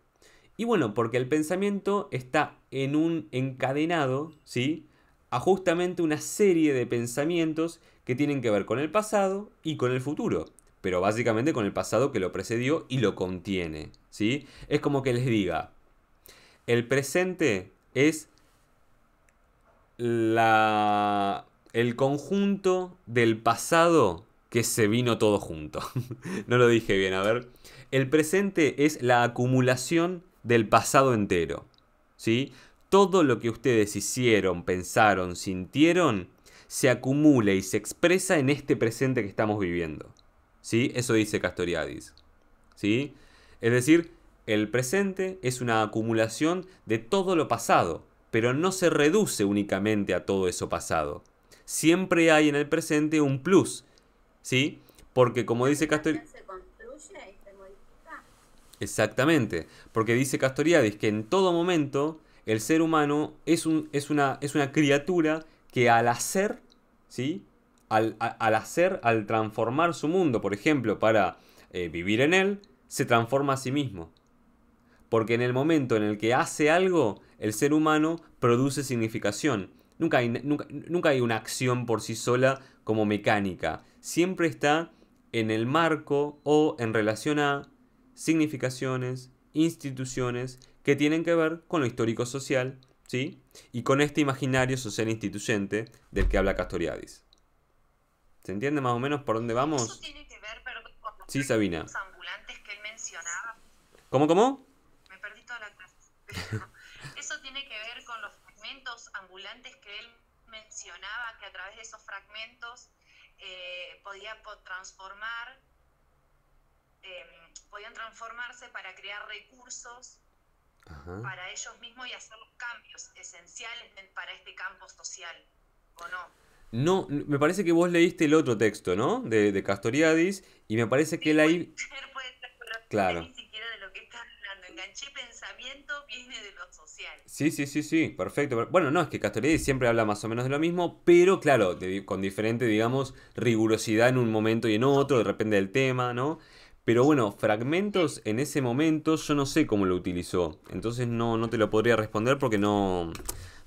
Y bueno, porque el pensamiento está en un encadenado, ¿sí? A justamente una serie de pensamientos que tienen que ver con el pasado y con el futuro. Pero básicamente con el pasado que lo precedió y lo contiene, ¿sí? Es como que les diga, el presente es el conjunto del pasado que se vino todo junto. No lo dije bien, a ver. El presente es la acumulación del pasado entero, ¿sí? Todo lo que ustedes hicieron, pensaron, sintieron, se acumula y se expresa en este presente que estamos viviendo. ¿Sí? Eso dice Castoriadis, ¿sí? Es decir, el presente es una acumulación de todo lo pasado, pero no se reduce únicamente a todo eso pasado. Siempre hay en el presente un plus, ¿sí? Porque como dice Castoriadis... ¿Se construye y se modifica? Exactamente, porque dice Castoriadis que en todo momento el ser humano es una criatura que al hacer, ¿sí? Al hacer, al transformar su mundo, por ejemplo, para vivir en él, se transforma a sí mismo. Porque en el momento en el que hace algo, el ser humano produce significación. Nunca hay una acción por sí sola como mecánica. Siempre está en el marco o en relación a significaciones, instituciones que tienen que ver con lo histórico social, ¿sí? Y con este imaginario social instituyente del que habla Castoriadis. ¿Se entiende más o menos por dónde vamos? Eso tiene que ver, perdón, con los Sí, Sabina. fragmentos ambulantes que él mencionaba. ¿Cómo? Me perdí toda la clase. Eso tiene que ver con los fragmentos ambulantes que él mencionaba, que a través de esos fragmentos podían transformarse para crear recursos para ellos mismos y hacer los cambios esenciales para este campo social, ¿o no? No, me parece que vos leíste el otro texto, ¿no? De Castoriadis, y me parece que él ahí... Puede ser, pero Claro. no sé ni siquiera de lo que estás hablando. Enganché pensamiento, viene de lo social. Sí, perfecto. Bueno, no, es que Castoriadis siempre habla más o menos de lo mismo, pero claro, con diferente, digamos, rigurosidad en un momento y en otro, depende del tema, ¿no? Pero bueno, fragmentos en ese momento yo no sé cómo lo utilizó, entonces no te lo podría responder porque no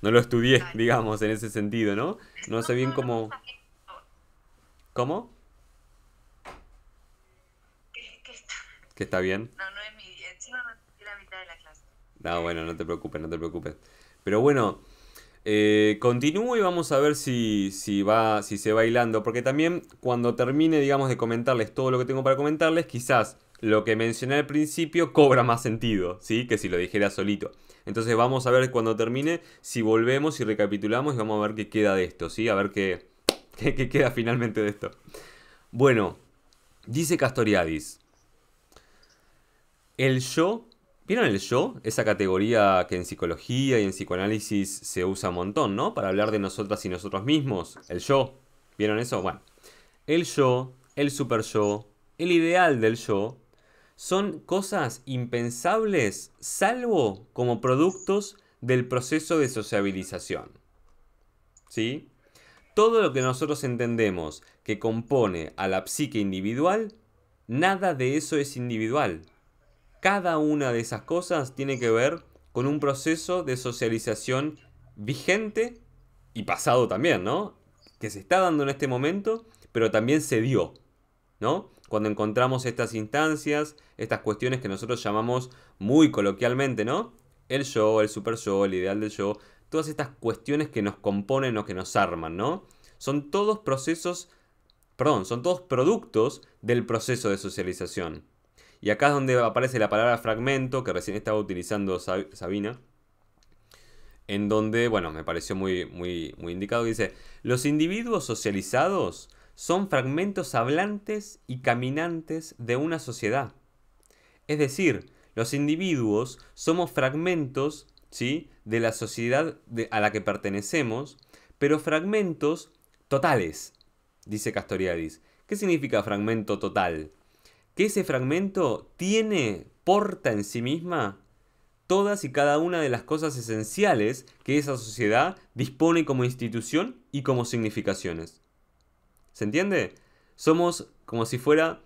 lo estudié, digamos, en ese sentido, ¿no? No sé bien cómo... ¿Cómo? ¿Que está bien? No es mi... Encima me perdí la mitad de la clase. No, bueno, no te preocupes. Pero bueno, continúo y vamos a ver si se va hilando. Porque también cuando termine, digamos, de comentarles todo lo que tengo para comentarles, quizás lo que mencioné al principio cobra más sentido, ¿sí? Que si lo dijera solito. Entonces vamos a ver cuando termine si volvemos y recapitulamos y vamos a ver qué queda de esto, ¿sí? A ver qué queda finalmente de esto. Bueno, dice Castoriadis. El yo, ¿vieron el yo? Esa categoría que en psicología y en psicoanálisis se usa un montón, ¿no? Para hablar de nosotras y nosotros mismos. El yo, ¿vieron eso? Bueno, el yo, el super yo, el ideal del yo, son cosas impensables salvo como productos del proceso de sociabilización. ¿Sí? Todo lo que nosotros entendemos que compone a la psique individual, nada de eso es individual. Cada una de esas cosas tiene que ver con un proceso de socialización vigente y pasado también, ¿no? Que se está dando en este momento, pero también se dio, ¿no? Cuando encontramos estas instancias, estas cuestiones que nosotros llamamos muy coloquialmente, ¿no? El yo, el super yo, el ideal del yo, todas estas cuestiones que nos componen o que nos arman, ¿no? Son todos son todos productos del proceso de socialización. Y acá es donde aparece la palabra fragmento, que recién estaba utilizando Sabina, en donde, bueno, me pareció muy indicado, que dice: los individuos socializados son fragmentos hablantes y caminantes de una sociedad. Es decir, los individuos somos fragmentos, ¿sí?, de la sociedad a la que pertenecemos, pero fragmentos totales, dice Castoriadis. ¿Qué significa fragmento total? Que ese fragmento porta en sí misma todas y cada una de las cosas esenciales que esa sociedad dispone como institución y como significaciones. ¿Se entiende? Somos como si fuera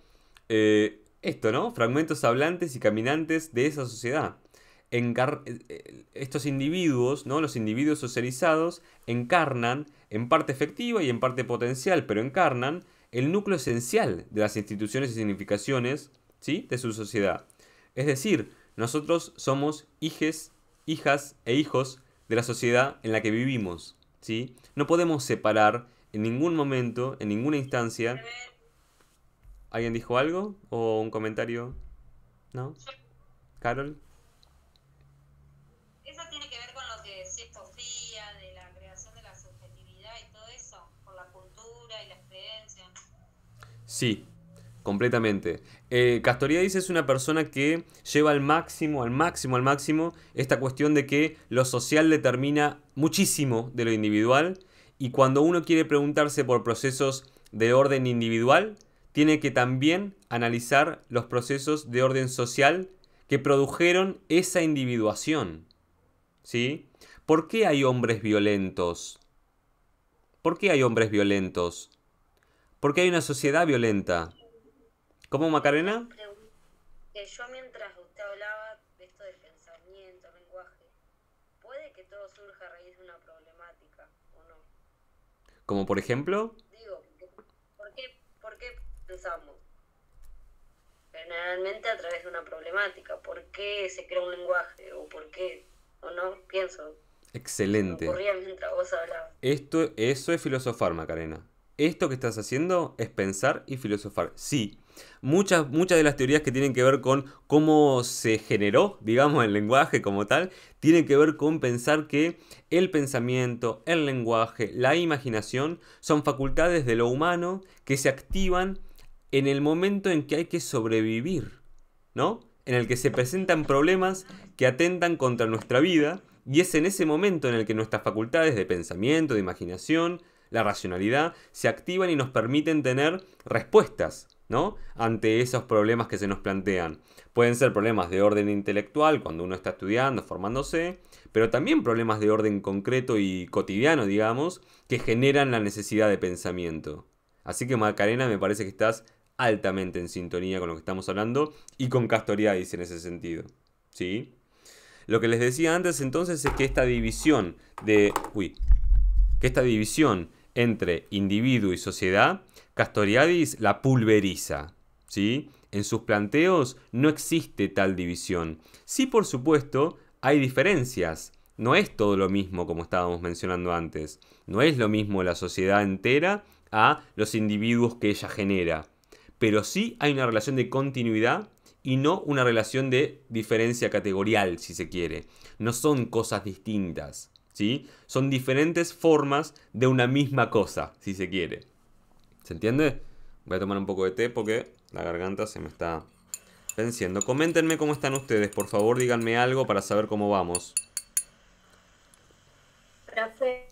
esto, ¿no? Fragmentos hablantes y caminantes de esa sociedad. Estos individuos, ¿no? Los individuos socializados encarnan, en parte efectiva y en parte potencial, pero encarnan el núcleo esencial de las instituciones y significaciones, ¿sí?, de su sociedad. Es decir, nosotros somos hijas e hijos de la sociedad en la que vivimos, ¿sí? No podemos separar en ningún momento, en ninguna instancia. ¿Alguien dijo algo? ¿O un comentario? ¿No? ¿Carol? Eso tiene que ver con lo que decía Sofía, de la creación de la subjetividad y todo eso, por la cultura y las creencias. Sí, completamente. Castoriadis es una persona que lleva al máximo esta cuestión de que lo social determina muchísimo de lo individual, y cuando uno quiere preguntarse por procesos de orden individual, tiene que también analizar los procesos de orden social que produjeron esa individuación. ¿Sí? ¿Por qué hay hombres violentos? ¿Por qué hay hombres violentos? ¿Por qué hay una sociedad violenta? ¿Cómo, Macarena? Que yo, mientras usted hablaba de esto del pensamiento, lenguaje, puede que todo surja a raíz de una problemática, ¿o no? ¿Como por ejemplo? Digo, ¿por qué pensamos? Generalmente a través de una problemática. ¿Por qué se crea un lenguaje? ¿O por qué? ¿O no? Pienso. Excelente. Me ocurría mientras vos hablabas. Eso es filosofar, Macarena. Esto que estás haciendo es pensar y filosofar. Sí, muchas de las teorías que tienen que ver con cómo se generó, digamos, el lenguaje como tal, tienen que ver con pensar que el pensamiento, el lenguaje, la imaginación son facultades de lo humano que se activan en el momento en que hay que sobrevivir, ¿no? En el que se presentan problemas que atentan contra nuestra vida, y es en ese momento en el que nuestras facultades de pensamiento, de imaginación, la racionalidad, se activan y nos permiten tener respuestas, ¿no?, ante esos problemas que se nos plantean. Pueden ser problemas de orden intelectual cuando uno está estudiando, formándose, pero también problemas de orden concreto y cotidiano, digamos, que generan la necesidad de pensamiento. Así que, Macarena, me parece que estás altamente en sintonía con lo que estamos hablando y con Castoriadis en ese sentido, ¿sí? Lo que les decía antes entonces es que esta división entre individuo y sociedad, Castoriadis la pulveriza, ¿sí? En sus planteos no existe tal división. Sí, por supuesto, hay diferencias. No es todo lo mismo como estábamos mencionando antes. No es lo mismo la sociedad entera a los individuos que ella genera. Pero sí hay una relación de continuidad y no una relación de diferencia categorial, si se quiere. No son cosas distintas, ¿sí? Son diferentes formas de una misma cosa, si se quiere. ¿Se entiende? Voy a tomar un poco de té porque la garganta se me está venciendo. Coméntenme cómo están ustedes, por favor, díganme algo para saber cómo vamos. Profe,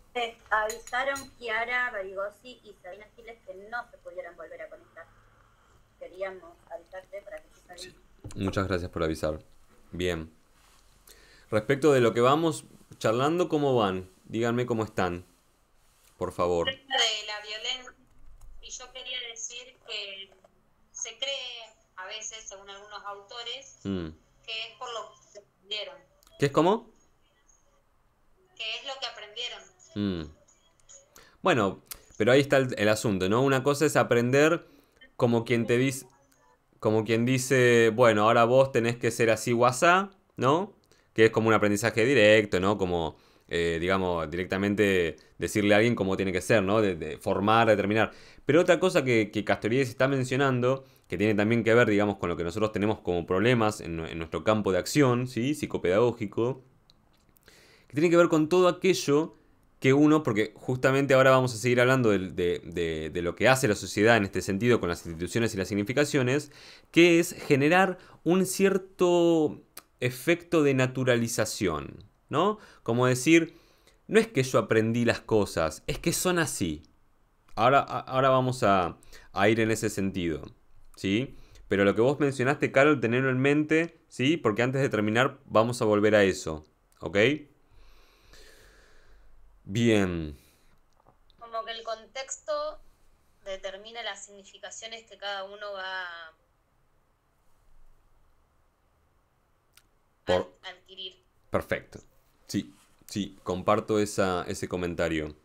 avisaron Chiara Barigosi y Sabina Giles que no se pudieran volver a conectar. Queríamos avisarte para que se salgan. Muchas gracias por avisar. Bien. Respecto de lo que vamos charlando, ¿cómo van? Díganme cómo están, por favor. De la violencia, y yo quería decir que se cree a veces, según algunos autores, que es por lo que aprendieron. ¿Qué es cómo? Que es lo que aprendieron. Bueno, pero ahí está el asunto, ¿no? Una cosa es aprender como quien te dice, como quien dice, bueno, ahora vos tenés que ser así WhatsApp, ¿no? Que es como un aprendizaje directo, ¿no? Como, digamos, directamente decirle a alguien cómo tiene que ser, ¿no? De formar, determinar. Pero otra cosa que Castoriadis está mencionando, que tiene también que ver, digamos, con lo que nosotros tenemos como problemas en nuestro campo de acción, ¿sí? Psicopedagógico, que tiene que ver con todo aquello que uno, porque justamente ahora vamos a seguir hablando de lo que hace la sociedad en este sentido con las instituciones y las significaciones, que es generar un cierto efecto de naturalización, ¿no? Como decir, no es que yo aprendí las cosas, es que son así. Ahora vamos a ir en ese sentido, ¿sí? Pero lo que vos mencionaste, Carol, tenerlo en mente, ¿sí? Porque antes de terminar vamos a volver a eso, ¿ok? Bien. Como que el contexto determina las significaciones que cada uno va a adquirir. Perfecto. Sí, comparto ese comentario.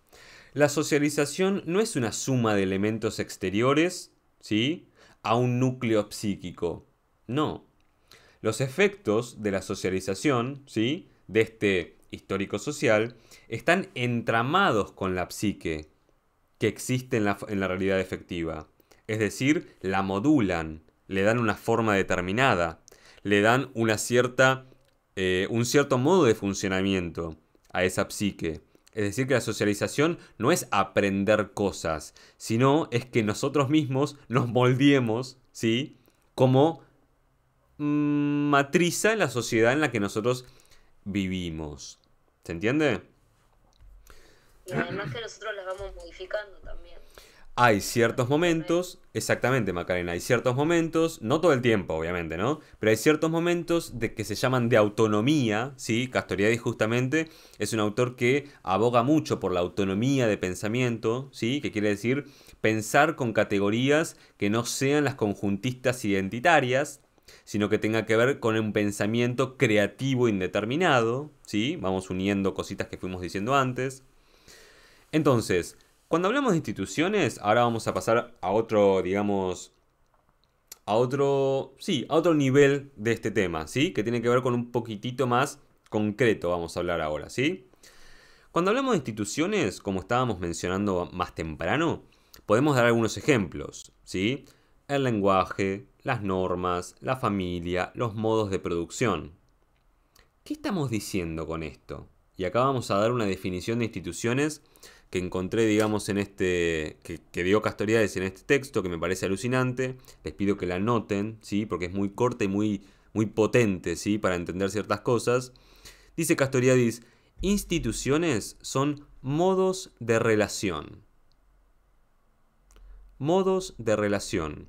La socialización no es una suma de elementos exteriores, ¿sí? A un núcleo psíquico. No. Los efectos de la socialización, ¿sí? De este histórico social, están entramados con la psique que existe en la realidad efectiva. Es decir, la modulan, le dan una forma determinada, le dan un cierto modo de funcionamiento a esa psique. Es decir, que la socialización no es aprender cosas, sino es que nosotros mismos nos moldeemos, ¿sí? Como matriza en la sociedad en la que nosotros vivimos. ¿Se entiende? Y además que nosotros las vamos modificando también. Hay ciertos momentos, exactamente, Macarena, hay ciertos momentos, no todo el tiempo, obviamente, ¿no? Pero hay ciertos momentos de que se llaman de autonomía, ¿sí? Castoriadis justamente es un autor que aboga mucho por la autonomía de pensamiento, ¿sí? Que quiere decir pensar con categorías que no sean las conjuntistas identitarias, sino que tenga que ver con un pensamiento creativo indeterminado, ¿sí? Vamos uniendo cositas que fuimos diciendo antes. Entonces, cuando hablamos de instituciones, ahora vamos a pasar a otro, digamos, a otro nivel de este tema, ¿sí? Que tiene que ver con un poquitito más concreto, vamos a hablar ahora, ¿sí? Cuando hablamos de instituciones, como estábamos mencionando más temprano, podemos dar algunos ejemplos, ¿sí? El lenguaje, las normas, la familia, los modos de producción. ¿Qué estamos diciendo con esto? Y acá vamos a dar una definición de instituciones que encontré, digamos, en que dio Castoriadis en este texto, que me parece alucinante. Les pido que la anoten, ¿sí? Porque es muy corta y muy potente, ¿sí? Para entender ciertas cosas. Dice Castoriadis, instituciones son modos de relación. Modos de relación.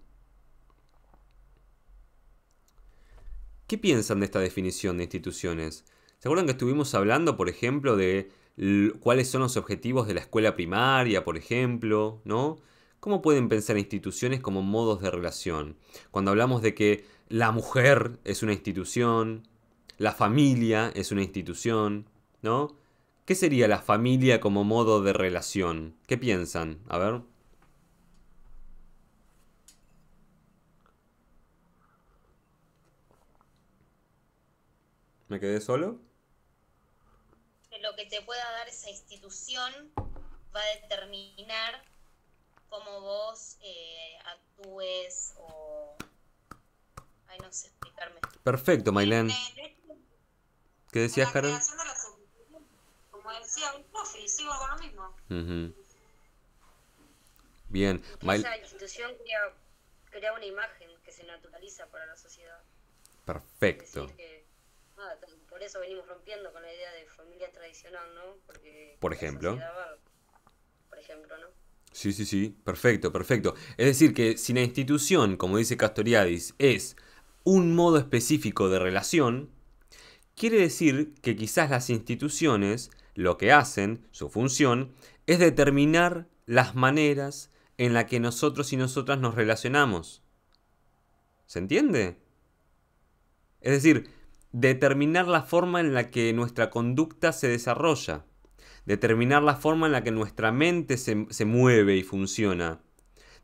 ¿Qué piensan de esta definición de instituciones? ¿Se acuerdan que estuvimos hablando, por ejemplo, de cuáles son los objetivos de la escuela primaria, por ejemplo, ¿no? ¿Cómo pueden pensar instituciones como modos de relación? Cuando hablamos de que la mujer es una institución, la familia es una institución, ¿no? ¿Qué sería la familia como modo de relación? ¿Qué piensan? A ver. ¿Me quedé solo? Lo que te pueda dar esa institución va a determinar cómo vos actúes o Ay, no sé explicarme. Perfecto, Mailén. ¿Qué decías, Karen? Como decía el profe, sigo con lo mismo. Bien. Esa institución crea una imagen que se naturaliza para la sociedad. Perfecto. Es decir que, por eso venimos rompiendo con la idea de familia tradicional, ¿no? Porque por ejemplo. Por ejemplo, ¿no? Sí. Perfecto. Es decir, que si la institución, como dice Castoriadis, es un modo específico de relación, quiere decir que quizás las instituciones lo que hacen, su función, es determinar las maneras en las que nosotros y nosotras nos relacionamos. ¿Se entiende? Es decir, determinar la forma en la que nuestra conducta se desarrolla. Determinar la forma en la que nuestra mente se mueve y funciona.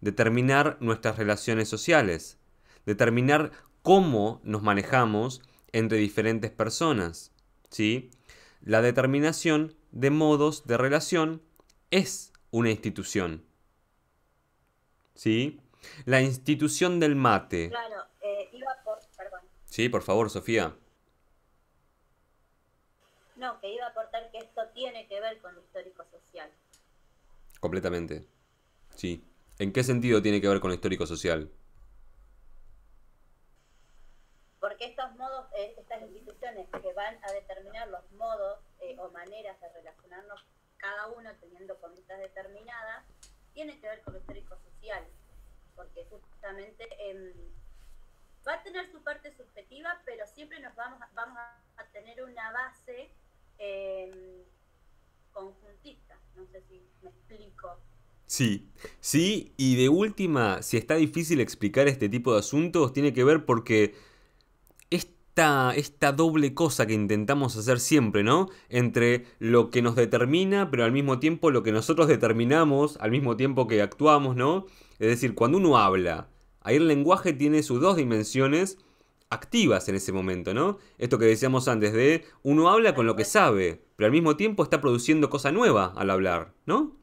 Determinar nuestras relaciones sociales. Determinar cómo nos manejamos entre diferentes personas. ¿Sí? La determinación de modos de relación es una institución. ¿Sí? La institución del mate. Claro, perdón. Sí, por favor, Sofía. No, que iba a aportar que esto tiene que ver con lo histórico-social. Completamente. Sí. ¿En qué sentido tiene que ver con lo histórico-social? Porque estos modos, estas instituciones que van a determinar los modos o maneras de relacionarnos cada uno teniendo conductas determinadas, tienen que ver con lo histórico-social. Porque justamente va a tener su parte subjetiva, pero siempre nos vamos a tener una base conjuntista. No sé si me explico. Sí, y de última, si está difícil explicar este tipo de asuntos, tiene que ver porque esta doble cosa que intentamos hacer siempre, ¿no? Entre lo que nos determina, pero al mismo tiempo lo que nosotros determinamos, al mismo tiempo que actuamos, ¿no? Es decir, cuando uno habla, ahí el lenguaje tiene sus dos dimensiones activas en ese momento, ¿no? Esto que decíamos antes de uno habla con lo que sabe, pero al mismo tiempo está produciendo cosa nueva al hablar, ¿no?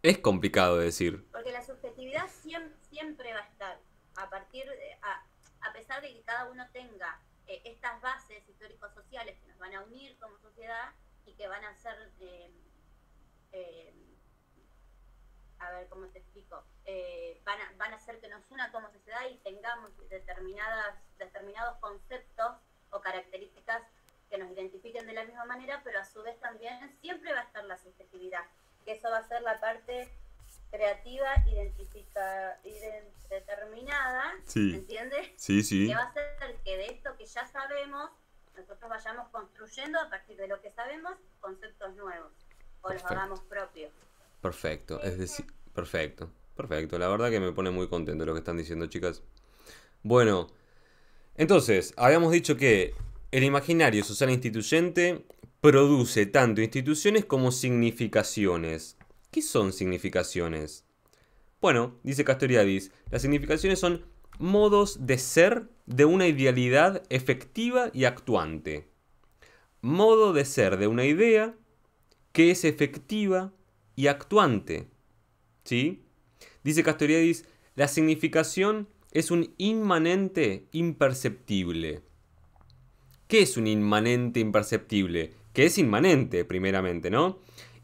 Es complicado de decir. Porque la subjetividad siempre va a estar, a pesar de que cada uno tenga estas bases histórico-sociales que nos van a unir como sociedad y que van a ser, a ver cómo te explico, van a hacer que nos una como sociedad y tengamos determinados conceptos o características que nos identifiquen de la misma manera, pero a su vez también siempre va a estar la subjetividad, que eso va a ser la parte creativa, determinada, Sí. ¿entiendes? Sí. Que va a ser que de esto que ya sabemos, nosotros vayamos construyendo a partir de lo que sabemos conceptos nuevos, o los hagamos propios. Perfecto, es decir, perfecto. La verdad que me pone muy contento lo que están diciendo, chicas. Bueno, entonces, habíamos dicho que el imaginario social instituyente produce tanto instituciones como significaciones. ¿Qué son significaciones? Bueno, dice Castoriadis, las significaciones son modos de ser de una idealidad efectiva y actuante. Modo de ser de una idea que es efectiva y actuante. ¿Sí? Dice Castoriadis, la significación es un inmanente imperceptible. ¿Qué es un inmanente imperceptible? Que es inmanente, primeramente, ¿no?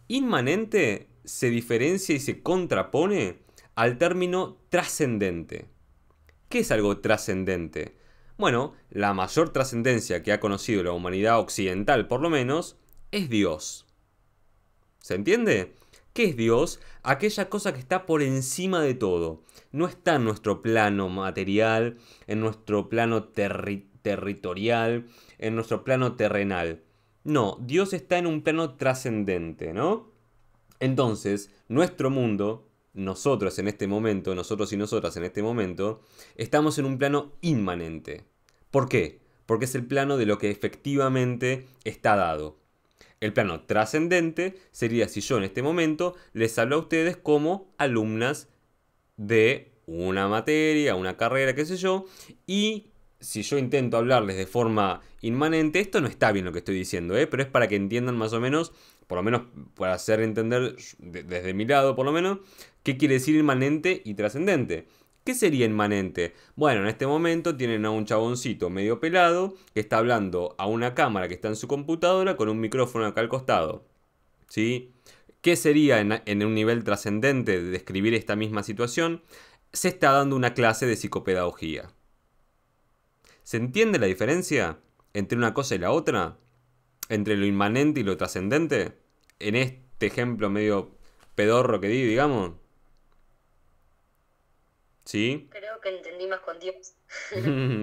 Inmanente se diferencia y se contrapone al término trascendente. ¿Qué es algo trascendente? Bueno, la mayor trascendencia que ha conocido la humanidad occidental, por lo menos, es Dios. ¿Se entiende? ¿Qué es Dios? Aquella cosa que está por encima de todo. No está en nuestro plano material, en nuestro plano territorial, en nuestro plano terrenal. No, Dios está en un plano trascendente, ¿no? Entonces, nuestro mundo, nosotros en este momento, nosotros y nosotras en este momento, estamos en un plano inmanente. ¿Por qué? Porque es el plano de lo que efectivamente está dado. El plano trascendente sería si yo en este momento les hablo a ustedes como alumnas de una materia, una carrera, qué sé yo, y si yo intento hablarles de forma inmanente, esto no está bien lo que estoy diciendo, pero es para que entiendan más o menos, por lo menos para hacer entender desde mi lado por lo menos, qué quiere decir inmanente y trascendente. ¿Qué sería inmanente? Bueno, en este momento tienen a un chaboncito medio pelado que está hablando a una cámara que está en su computadora con un micrófono acá al costado. ¿Sí? ¿Qué sería en un nivel trascendente de describir esta misma situación? Se está dando una clase de psicopedagogía. ¿Se entiende la diferencia entre una cosa y la otra? ¿Entre lo inmanente y lo trascendente? En este ejemplo medio pedorro que di, digamos. ¿Sí? Creo que entendí más con Dios.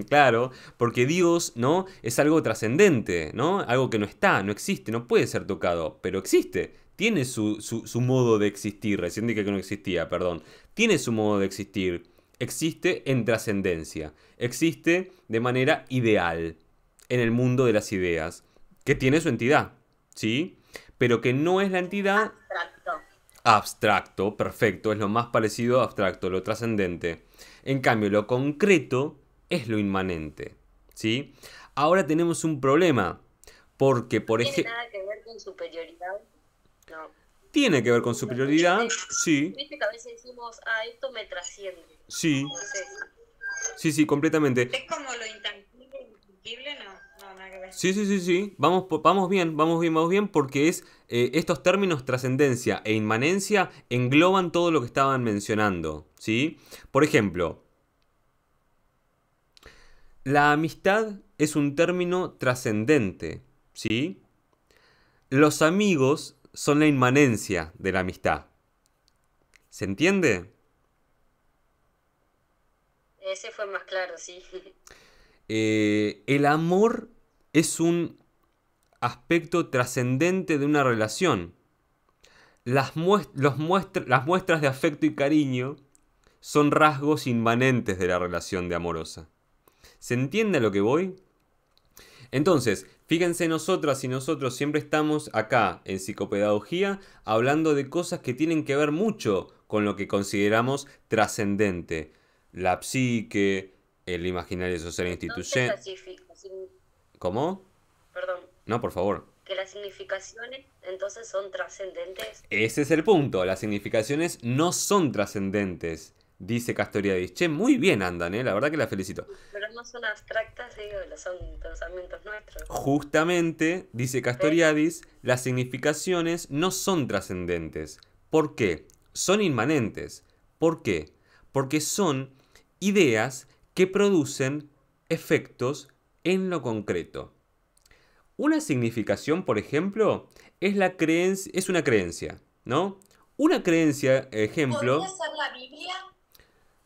Claro, porque Dios, ¿no? Es algo trascendente, ¿no? Algo que no está, no existe, no puede ser tocado, pero existe. Tiene su modo de existir. Recién dije que no existía, perdón. Tiene su modo de existir. Existe en trascendencia. Existe de manera ideal en el mundo de las ideas. Que tiene su entidad, ¿sí? Pero que no es la entidad... Abstracto, perfecto, es lo más parecido a abstracto, lo trascendente. En cambio, lo concreto es lo inmanente, ¿sí? Ahora tenemos un problema, porque por ejemplo... ¿Tiene nada que ver con superioridad? No. Tiene que ver con superioridad, sí. Viste que a veces decimos, esto me trasciende. Sí. No sé. Sí, completamente. Es como lo intangible, intangible, no, nada que ver. Sí. Vamos bien, porque es estos términos trascendencia e inmanencia engloban todo lo que estaban mencionando, ¿sí? Por ejemplo, la amistad es un término trascendente, ¿sí? Los amigos son la inmanencia de la amistad. ¿Se entiende? Ese fue más claro, sí. El amor es un aspecto trascendente de una relación. Las muestras de afecto y cariño son rasgos inmanentes de la relación de amorosa. ¿Se entiende a lo que voy? Entonces, fíjense, nosotras y nosotros siempre estamos acá en psicopedagogía hablando de cosas que tienen que ver mucho con lo que consideramos trascendente. La psique, el imaginario social institucional. ¿Cómo? Perdón. No, por favor. Que las significaciones entonces son trascendentes. Ese es el punto. Las significaciones no son trascendentes, dice Castoriadis. Che, muy bien andan, la verdad que la felicito. Pero no son abstractas, digo, son pensamientos nuestros. Justamente, dice Castoriadis, las significaciones no son trascendentes. ¿Por qué? Son inmanentes. ¿Por qué? Porque son ideas que producen efectos en lo concreto. Una significación, por ejemplo, es una creencia, ¿no? Una creencia, ejemplo... ¿Podría ser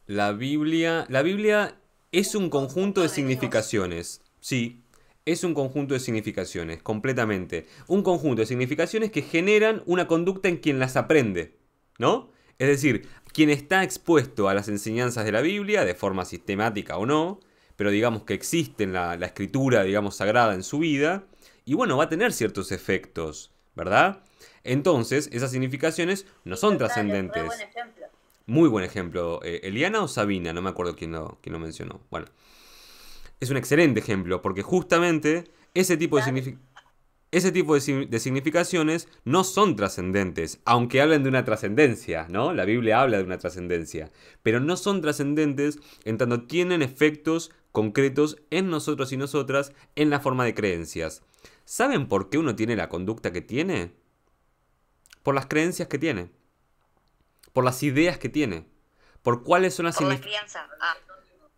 la Biblia? La Biblia es un conjunto de significaciones. Sí, es un conjunto de significaciones, completamente. Un conjunto de significaciones que generan una conducta en quien las aprende, ¿no? Es decir, quien está expuesto a las enseñanzas de la Biblia, de forma sistemática o no, pero digamos que existe en la escritura, digamos, sagrada en su vida, y bueno, va a tener ciertos efectos, ¿verdad? Entonces, esas significaciones no son trascendentes. Muy buen ejemplo. ¿Eliana o Sabina? No me acuerdo quién lo mencionó. Bueno, es un excelente ejemplo, porque justamente ese tipo de significaciones no son trascendentes, aunque hablen de una trascendencia, ¿no? La Biblia habla de una trascendencia, pero no son trascendentes en tanto tienen efectos concretos en nosotros y nosotras en la forma de creencias. ¿Saben por qué uno tiene la conducta que tiene? Por las creencias que tiene, por las ideas que tiene, por cuáles son las significaciones. Por la crianza.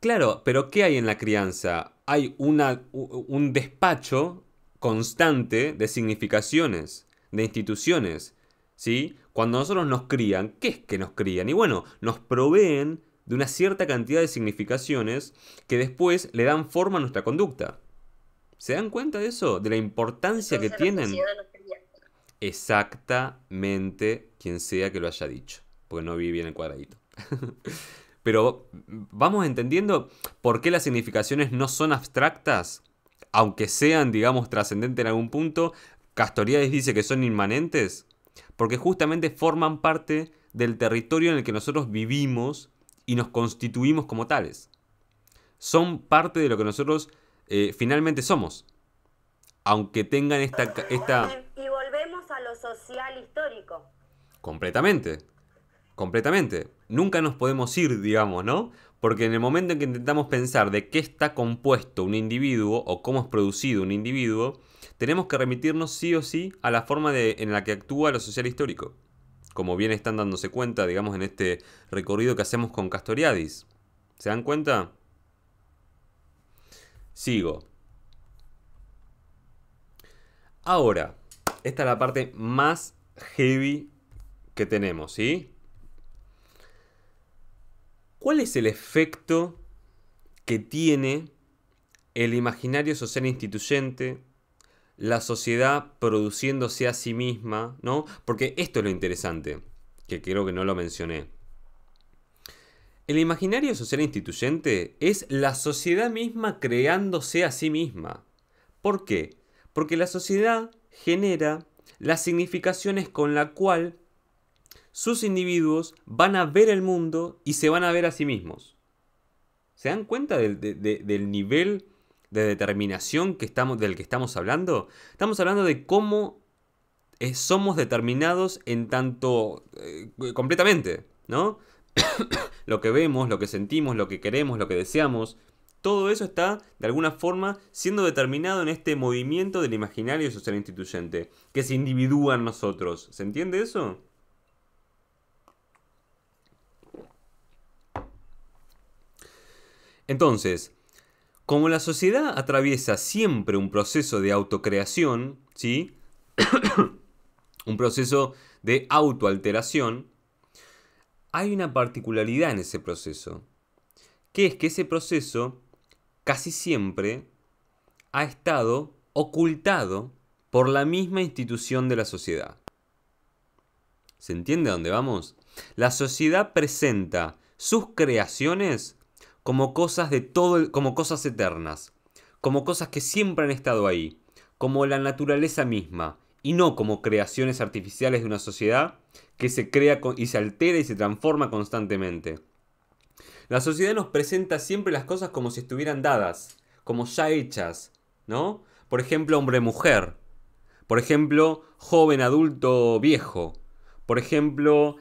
Claro, pero ¿qué hay en la crianza? Hay un despacho constante de significaciones, de instituciones, ¿sí? Cuando nosotros nos crían, ¿qué es que nos crían? Y bueno, nos proveen de una cierta cantidad de significaciones que después le dan forma a nuestra conducta. ¿Se dan cuenta de eso? De la importancia que tienen. Exactamente, quien sea que lo haya dicho, porque no vi bien el cuadradito. Pero vamos entendiendo por qué las significaciones no son abstractas, aunque sean, digamos, trascendentes en algún punto. Castoriadis dice que son inmanentes, porque justamente forman parte del territorio en el que nosotros vivimos y nos constituimos como tales. Son parte de lo que nosotros finalmente somos, aunque tengan esta... Y volvemos a lo social histórico. Completamente. Completamente. Nunca nos podemos ir, digamos, ¿no? Porque en el momento en que intentamos pensar de qué está compuesto un individuo o cómo es producido un individuo, tenemos que remitirnos sí o sí a la forma en la que actúa lo social histórico. Como bien están dándose cuenta, digamos, en este recorrido que hacemos con Castoriadis. ¿Se dan cuenta? Sigo. Ahora, esta es la parte más heavy que tenemos, ¿sí? ¿Cuál es el efecto que tiene el imaginario social instituyente, la sociedad produciéndose a sí misma, ¿no? Porque esto es lo interesante, que creo que no lo mencioné. El imaginario social instituyente es la sociedad misma creándose a sí misma. ¿Por qué? Porque la sociedad genera las significaciones con la cual sus individuos van a ver el mundo y se van a ver a sí mismos. ¿Se dan cuenta del nivel de determinación del que estamos hablando? Estamos hablando de cómo somos determinados en tanto completamente, ¿no? Lo que vemos, lo que sentimos, lo que queremos, lo que deseamos, todo eso está de alguna forma siendo determinado en este movimiento del imaginario social instituyente, que se individúa en nosotros. ¿Se entiende eso? Entonces, como la sociedad atraviesa siempre un proceso de autocreación, ¿sí? Un proceso de autoalteración, hay una particularidad en ese proceso, que es que ese proceso casi siempre ha estado ocultado por la misma institución de la sociedad. ¿Se entiende a dónde vamos? La sociedad presenta sus creaciones como cosas como cosas eternas, como cosas que siempre han estado ahí, como la naturaleza misma, y no como creaciones artificiales de una sociedad que se crea y se altera y se transforma constantemente. La sociedad nos presenta siempre las cosas como si estuvieran dadas, como ya hechas, ¿no? Por ejemplo, hombre-mujer. Por ejemplo, joven, adulto, viejo. Por ejemplo,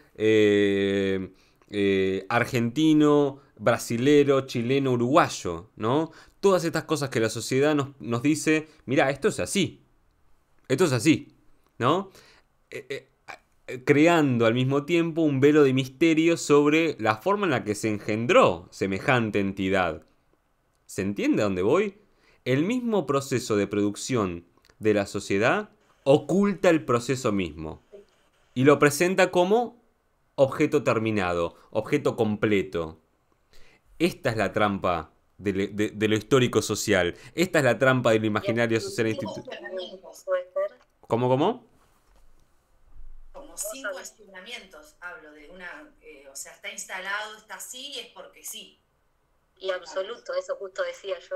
argentino, brasilero, chileno, uruguayo, ¿no? Todas estas cosas que la sociedad nos dice, mira, esto es así. Esto es así, ¿no? Creando al mismo tiempo un velo de misterio sobre la forma en la que se engendró semejante entidad. ¿Se entiende a dónde voy? El mismo proceso de producción de la sociedad oculta el proceso mismo y lo presenta como objeto terminado, objeto completo. Esta es la trampa de lo histórico social. Esta es la trampa del imaginario social institucional. ¿Cómo? Como sin cuestionamientos hablo de una, o sea, está instalado, está así y es porque sí. Y absoluto, eso justo decía yo.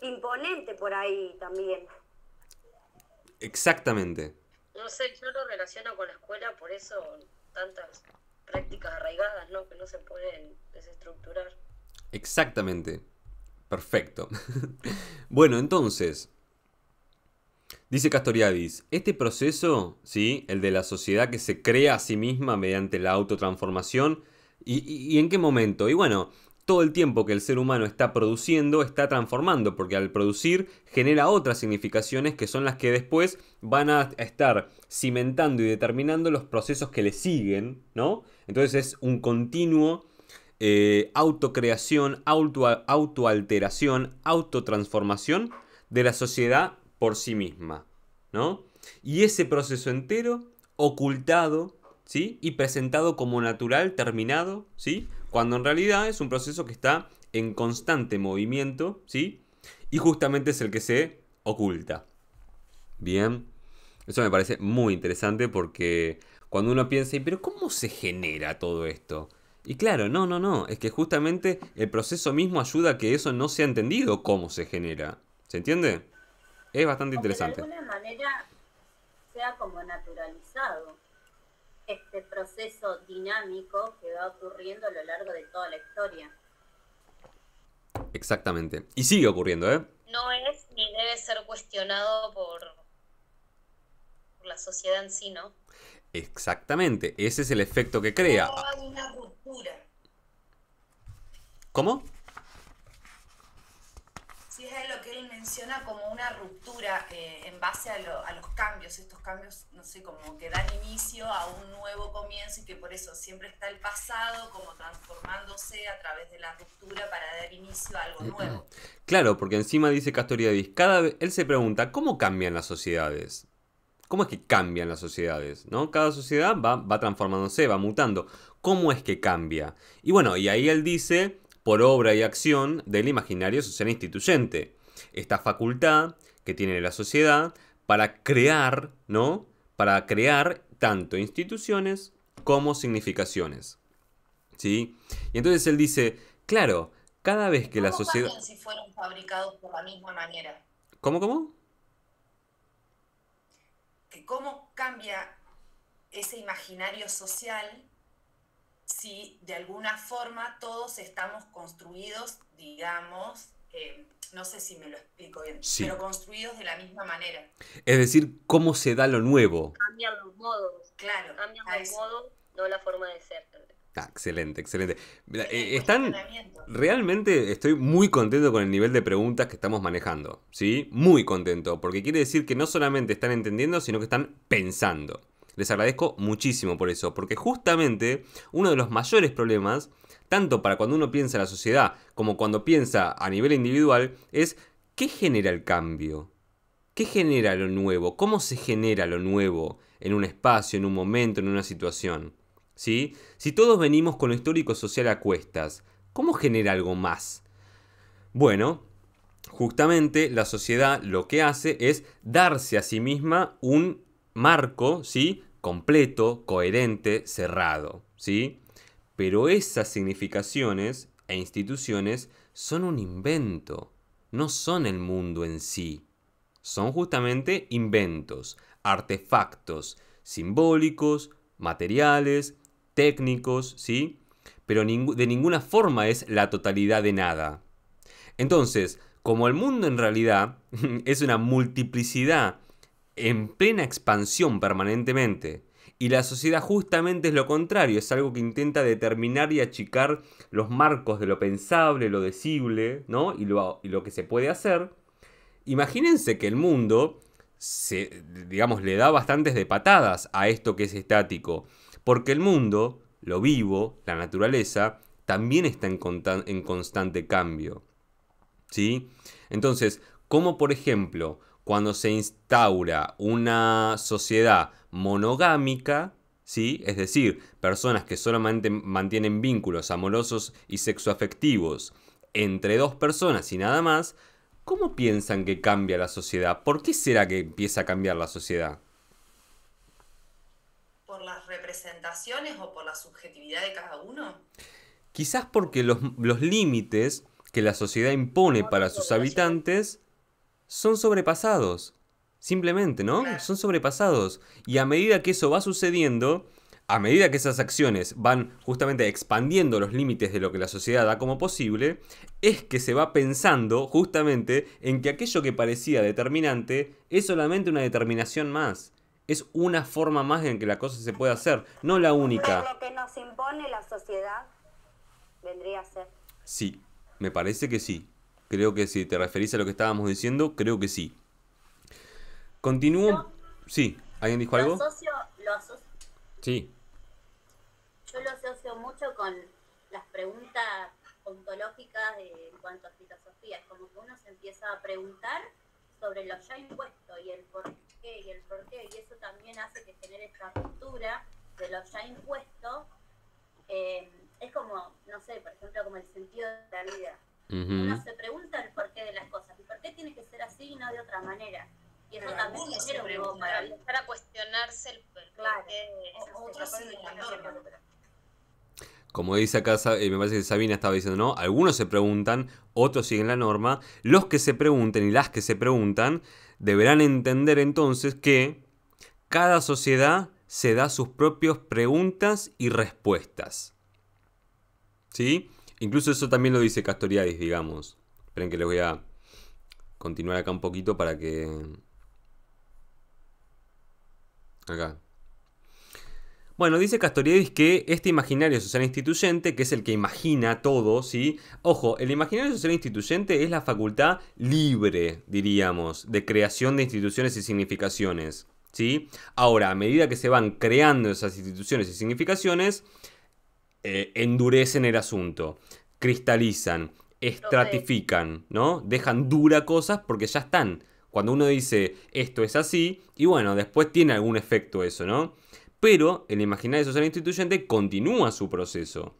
Imponente por ahí también. Exactamente. No sé, yo lo relaciono con la escuela, por eso tantas prácticas arraigadas, ¿no? Que no se pueden desestructurar. Exactamente. Perfecto. Bueno, entonces, dice Castoriadis, este proceso, ¿sí? El de la sociedad que se crea a sí misma mediante la autotransformación, ¿y en qué momento? Y bueno, todo el tiempo que el ser humano está produciendo, está transformando, porque al producir genera otras significaciones que son las que después van a estar cimentando y determinando los procesos que le siguen, ¿no? Entonces es un continuo autocreación, autoalteración, autotransformación de la sociedad por sí misma, ¿no? Y ese proceso entero ocultado, ¿sí? Y presentado como natural, terminado, ¿sí? Cuando en realidad es un proceso que está en constante movimiento, ¿sí? Y justamente es el que se oculta. Bien, eso me parece muy interesante porque cuando uno piensa, ¿pero cómo se genera todo esto? Y claro, no, es que justamente el proceso mismo ayuda a que eso no sea entendido cómo se genera. ¿Se entiende? Es bastante interesante. De alguna manera sea como naturalizado este proceso dinámico que va ocurriendo a lo largo de toda la historia. Exactamente. Y sigue ocurriendo, ¿eh? No es ni debe ser cuestionado por la sociedad en sí, ¿no? Exactamente, ese es el efecto que crea. No hay una ruptura. ¿Cómo? Sí, es lo que él menciona como una ruptura en base a los cambios, estos cambios, no sé, como que dan inicio a un nuevo comienzo y que por eso siempre está el pasado como transformándose a través de la ruptura para dar inicio a algo nuevo. Claro, porque encima dice Castoriadis, él se pregunta, ¿cómo cambian las sociedades? ¿Cómo es que cambian las sociedades? ¿No? Cada sociedad va transformándose, va mutando. ¿Cómo es que cambia? Y bueno, y ahí él dice, por obra y acción del imaginario social instituyente. Esta facultad que tiene la sociedad para crear, ¿no? Para crear tanto instituciones como significaciones. ¿Sí? Y entonces él dice, claro, cada vez que la sociedad... ¿Cómo cambian si fueron fabricados por la misma manera? ¿Cómo? Que cómo cambia ese imaginario social si de alguna forma todos estamos construidos, digamos, no sé si me lo explico bien, sí, pero construidos de la misma manera. Es decir, cómo se da lo nuevo. Cambian los modos. Claro. Cambian los modos, no la forma de ser. Excelente. Realmente estoy muy contento con el nivel de preguntas que estamos manejando, ¿sí? Muy contento, porque quiere decir que no solamente están entendiendo, sino que están pensando. Les agradezco muchísimo por eso, porque justamente uno de los mayores problemas, tanto para cuando uno piensa en la sociedad como cuando piensa a nivel individual, es ¿qué genera el cambio? ¿Qué genera lo nuevo? ¿Cómo se genera lo nuevo en un espacio, en un momento, en una situación? ¿Sí? Si todos venimos con lo histórico social a cuestas, ¿cómo genera algo más? Bueno, justamente la sociedad lo que hace es darse a sí misma un marco, ¿sí? Completo, coherente, cerrado, ¿sí? Pero esas significaciones e instituciones son un invento, no son el mundo en sí. Son justamente inventos, artefactos simbólicos, materiales, técnicos, ¿sí? Pero de ninguna forma es la totalidad de nada. Entonces, como el mundo en realidad es una multiplicidad en plena expansión permanentemente, y la sociedad justamente es lo contrario, es algo que intenta determinar y achicar los marcos de lo pensable, lo decible, ¿no? y lo que se puede hacer, imagínense que el mundo, digamos, le da bastantes de patadas a esto que es estático, porque el mundo, lo vivo, la naturaleza, también está en constante cambio, ¿sí? Entonces, como por ejemplo, cuando se instaura una sociedad monogámica, ¿sí? Es decir, personas que solamente mantienen vínculos amorosos y sexoafectivos entre dos personas y nada más, ¿cómo piensan que cambia la sociedad? ¿Por qué será que empieza a cambiar la sociedad? ¿Por las representaciones o por la subjetividad de cada uno? Quizás porque los límites que la sociedad impone para sus habitantes son sobrepasados. Simplemente, ¿no? Claro. Son sobrepasados. Y a medida que eso va sucediendo, a medida que esas acciones van justamente expandiendo los límites de lo que la sociedad da como posible, es que se va pensando justamente en que aquello que parecía determinante es solamente una determinación más. Es una forma más en que la cosa se puede hacer, no la única. Pero lo que nos impone la sociedad vendría a ser. Sí, me parece que sí. Creo que si te referís a lo que estábamos diciendo, creo que sí. Continúo. Sí, ¿alguien dijo algo? Sí. Yo lo asocio mucho con las preguntas ontológicas en cuanto a filosofía. Es como que uno se empieza a preguntar sobre lo ya impuesto y el por qué. Y eso también hace que genere esta ruptura de lo ya impuesto. Es como, no sé, por ejemplo, como el sentido de la vida. Uno se pregunta el porqué de las cosas. ¿Y por qué tiene que ser así y no de otra manera? Y eso también genera un para empezar a cuestionarse el porqué de Como dice acá, me parece que Sabina estaba diciendo, ¿no? Algunos se preguntan, otros siguen la norma. Los que se pregunten y las que se preguntan deberán entender entonces que cada sociedad se da sus propias preguntas y respuestas. ¿Sí? Incluso eso también lo dice Castoriadis, digamos. Esperen que les voy a continuar acá un poquito para que... Acá. Bueno, dice Castoriadis que este imaginario social instituyente, que es el que imagina todo, ¿sí? Ojo, el imaginario social instituyente es la facultad libre, diríamos, de creación de instituciones y significaciones, ¿sí? Ahora, a medida que se van creando esas instituciones y significaciones, endurecen el asunto, cristalizan, estratifican, ¿no? Dejan dura cosas porque ya están. Cuando uno dice esto es así, y bueno, después tiene algún efecto eso, ¿no? Pero el imaginario social instituyente continúa su proceso,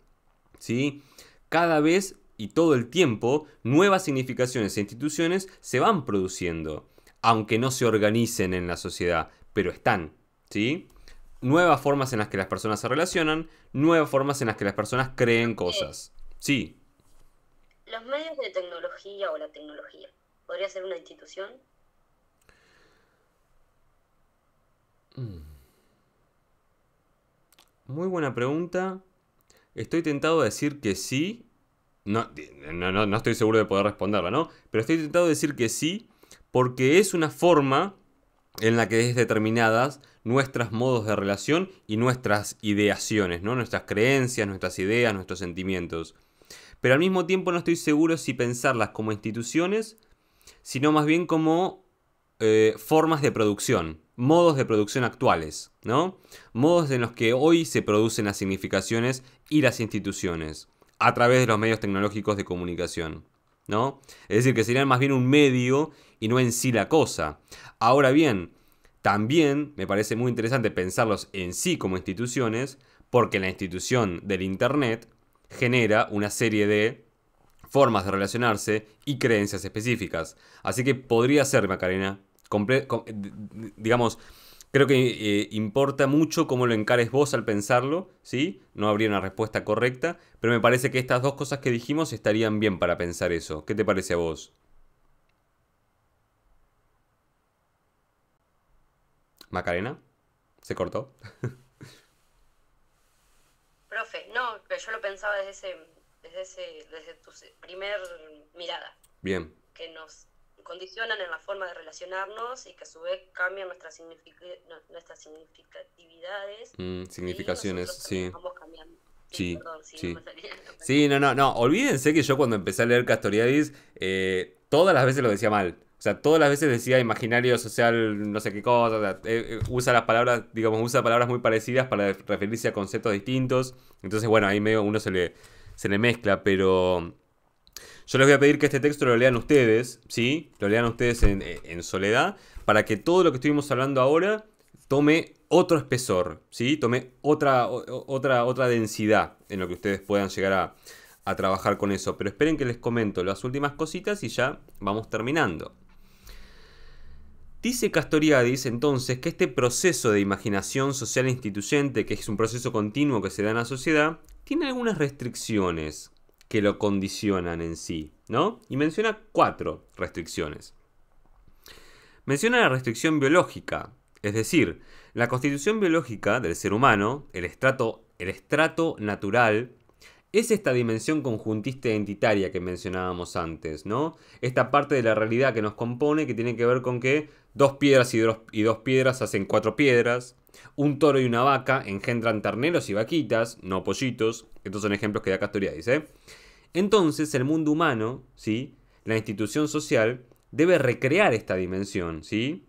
¿sí? Cada vez y todo el tiempo, nuevas significaciones e instituciones se van produciendo, aunque no se organicen en la sociedad, pero están, ¿sí? Nuevas formas en las que las personas se relacionan, nuevas formas en las que las personas creen cosas. Sí. ¿Los medios de tecnología o la tecnología podría ser una institución? Muy buena pregunta. Estoy tentado a decir que sí. No estoy seguro de poder responderla, ¿no? Pero estoy tentado a decir que sí, porque es una forma en la que es determinadas nuestros modos de relación y nuestras ideaciones, ¿no? Nuestras creencias, nuestras ideas, nuestros sentimientos. Pero al mismo tiempo no estoy seguro si pensarlas como instituciones, sino más bien como formas de producción, modos de producción actuales, ¿no? Modos en los que hoy se producen las significaciones y las instituciones a través de los medios tecnológicos de comunicación, ¿no? Es decir, que serían más bien un medio y no en sí la cosa. Ahora bien, también me parece muy interesante pensarlos en sí como instituciones, porque la institución del Internet genera una serie de formas de relacionarse y creencias específicas. Así que podría ser, Macarena, digamos, creo que importa mucho cómo lo encares vos al pensarlo, ¿sí? No habría una respuesta correcta, pero me parece que estas dos cosas que dijimos estarían bien para pensar eso. ¿Qué te parece a vos? ¿Macarena? ¿Se cortó? Profe, no, pero yo lo pensaba desde tu primer mirada. Bien. Que nos condicionan en la forma de relacionarnos y que a su vez cambian nuestras significatividades. Significaciones, sí. Vamos cambiando. Sí, perdón, sí. No me salía. Sí, no. Olvídense que yo cuando empecé a leer Castoriadis, todas las veces lo decía mal. O sea, todas las veces decía imaginario social, no sé qué cosa. O sea, usa las palabras, digamos, usa palabras muy parecidas para referirse a conceptos distintos. Entonces, bueno, ahí medio uno se le mezcla, pero yo les voy a pedir que este texto lo lean ustedes, ¿sí? Lo lean ustedes en soledad, para que todo lo que estuvimos hablando ahora tome otro espesor, ¿sí? Tome otra densidad en lo que ustedes puedan llegar a trabajar con eso. Pero esperen que les comento las últimas cositas y ya vamos terminando. Dice Castoriadis entonces que este proceso de imaginación social instituyente, que es un proceso continuo que se da en la sociedad, tiene algunas restricciones que lo condicionan en sí, ¿no? Y menciona 4 restricciones. Menciona la restricción biológica, es decir, la constitución biológica del ser humano, el estrato natural, es esta dimensión conjuntista identitaria que mencionábamos antes, ¿no? Esta parte de la realidad que nos compone, que tiene que ver con que 2 piedras y 2 piedras hacen 4 piedras, un toro y una vaca engendran terneros y vaquitas, no pollitos. Estos son ejemplos que da Castoriadis, ¿eh? Entonces, el mundo humano, ¿sí? La institución social, debe recrear esta dimensión, ¿sí?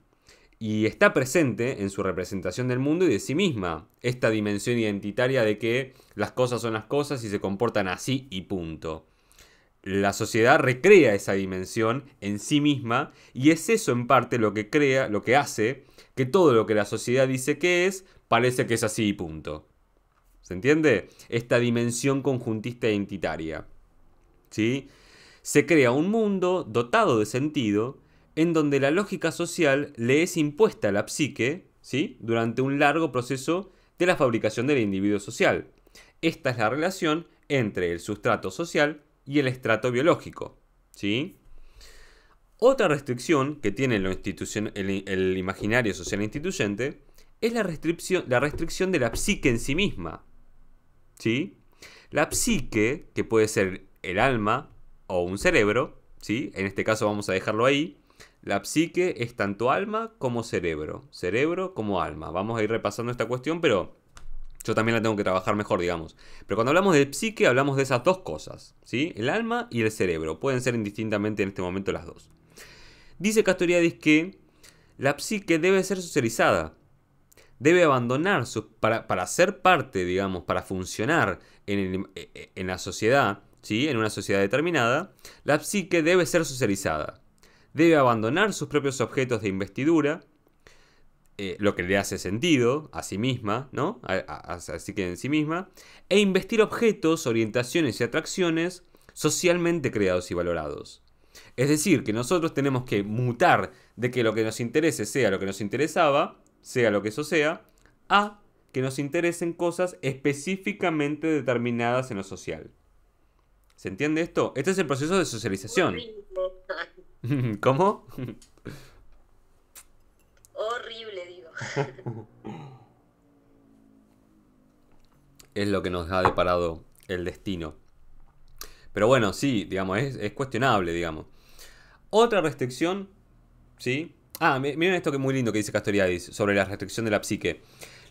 Y está presente en su representación del mundo y de sí misma. Esta dimensión identitaria de que las cosas son las cosas y se comportan así y punto. La sociedad recrea esa dimensión en sí misma y es eso en parte lo que hace que todo lo que la sociedad dice que es, parece que es así y punto. ¿Se entiende? Esta dimensión conjuntista identitaria, ¿sí? Se crea un mundo dotado de sentido en donde la lógica social le es impuesta a la psique, ¿sí? Durante un largo proceso de la fabricación del individuo social. Esta es la relación entre el sustrato social y el estrato biológico, ¿sí? Otra restricción que tiene el imaginario social instituyente es la restricción de la psique en sí misma, ¿sí? La psique, que puede ser el alma o un cerebro, ¿sí? En este caso vamos a dejarlo ahí. La psique es tanto alma como cerebro como alma. Vamos a ir repasando esta cuestión, pero Yo también la tengo que trabajar mejor, digamos. Pero cuando hablamos de psique, hablamos de esas dos cosas, ¿sí? El alma y el cerebro. Pueden ser indistintamente en este momento las dos. Dice Castoriadis que la psique debe ser socializada. Debe abandonar, para ser parte, digamos, para funcionar en la sociedad, ¿sí? En una sociedad determinada, la psique debe ser socializada. Debe abandonar sus propios objetos de investidura, lo que le hace sentido a sí misma, ¿no? Así que en sí misma, e investir objetos, orientaciones y atracciones socialmente creados y valorados. Es decir, que nosotros tenemos que mutar de que lo que nos interese sea lo que nos interesaba, sea lo que eso sea, a que nos interesen cosas específicamente determinadas en lo social. ¿Se entiende esto? Este es el proceso de socialización. ¿Cómo? Horrible, digo. Es lo que nos ha deparado el destino. Pero bueno, sí, digamos, es cuestionable, digamos. Otra restricción, ¿sí? Miren esto que es muy lindo que dice Castoriadis sobre la restricción de la psique.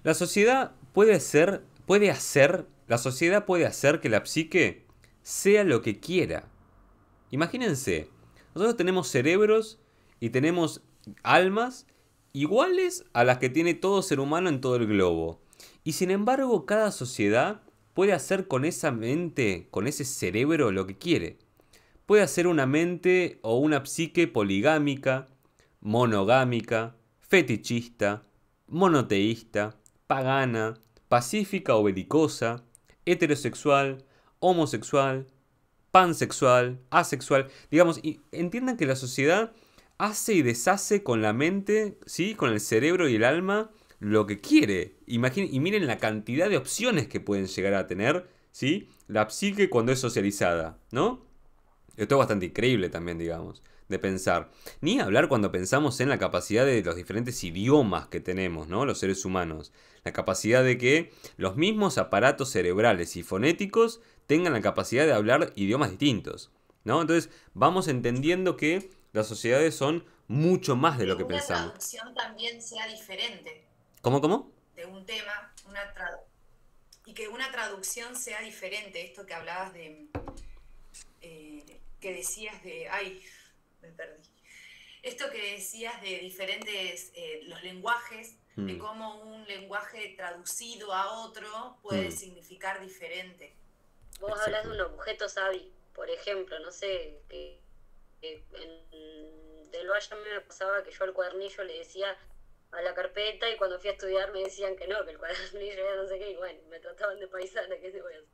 La sociedad puede hacer que la psique sea lo que quiera. Imagínense, nosotros tenemos cerebros y tenemos almas iguales a las que tiene todo ser humano en todo el globo. Y sin embargo, cada sociedad puede hacer con esa mente, con ese cerebro, lo que quiere. Puede hacer una mente o una psique poligámica, monogámica, fetichista, monoteísta, pagana, pacífica o belicosa, heterosexual, homosexual, pansexual, asexual. Digamos, y entiendan que la sociedad hace y deshace con la mente, ¿sí? Con el cerebro y el alma, lo que quiere. Y miren la cantidad de opciones que pueden llegar a tener, ¿sí? La psique cuando es socializada, ¿no? Esto es bastante increíble también, digamos, de pensar. Ni hablar cuando pensamos en la capacidad de los diferentes idiomas que tenemos, ¿no? Los seres humanos. La capacidad de que los mismos aparatos cerebrales y fonéticos tengan la capacidad de hablar idiomas distintos, ¿no? Entonces vamos entendiendo que las sociedades son mucho más de lo que pensamos. Que una traducción también sea diferente. ¿Cómo? De un tema, y que una traducción sea diferente. Esto que hablabas de... que decías de... Ay, me perdí. Esto que decías de diferentes... los lenguajes, de cómo un lenguaje traducido a otro puede significar diferente. Vos hablas de un objeto sabi, por ejemplo, no sé, que del Valle me pasaba que yo al cuadernillo le decía a la carpeta y cuando fui a estudiar me decían que no, que el cuadernillo era no sé qué, y bueno, me trataban de paisana, ¿qué se voy a hacer?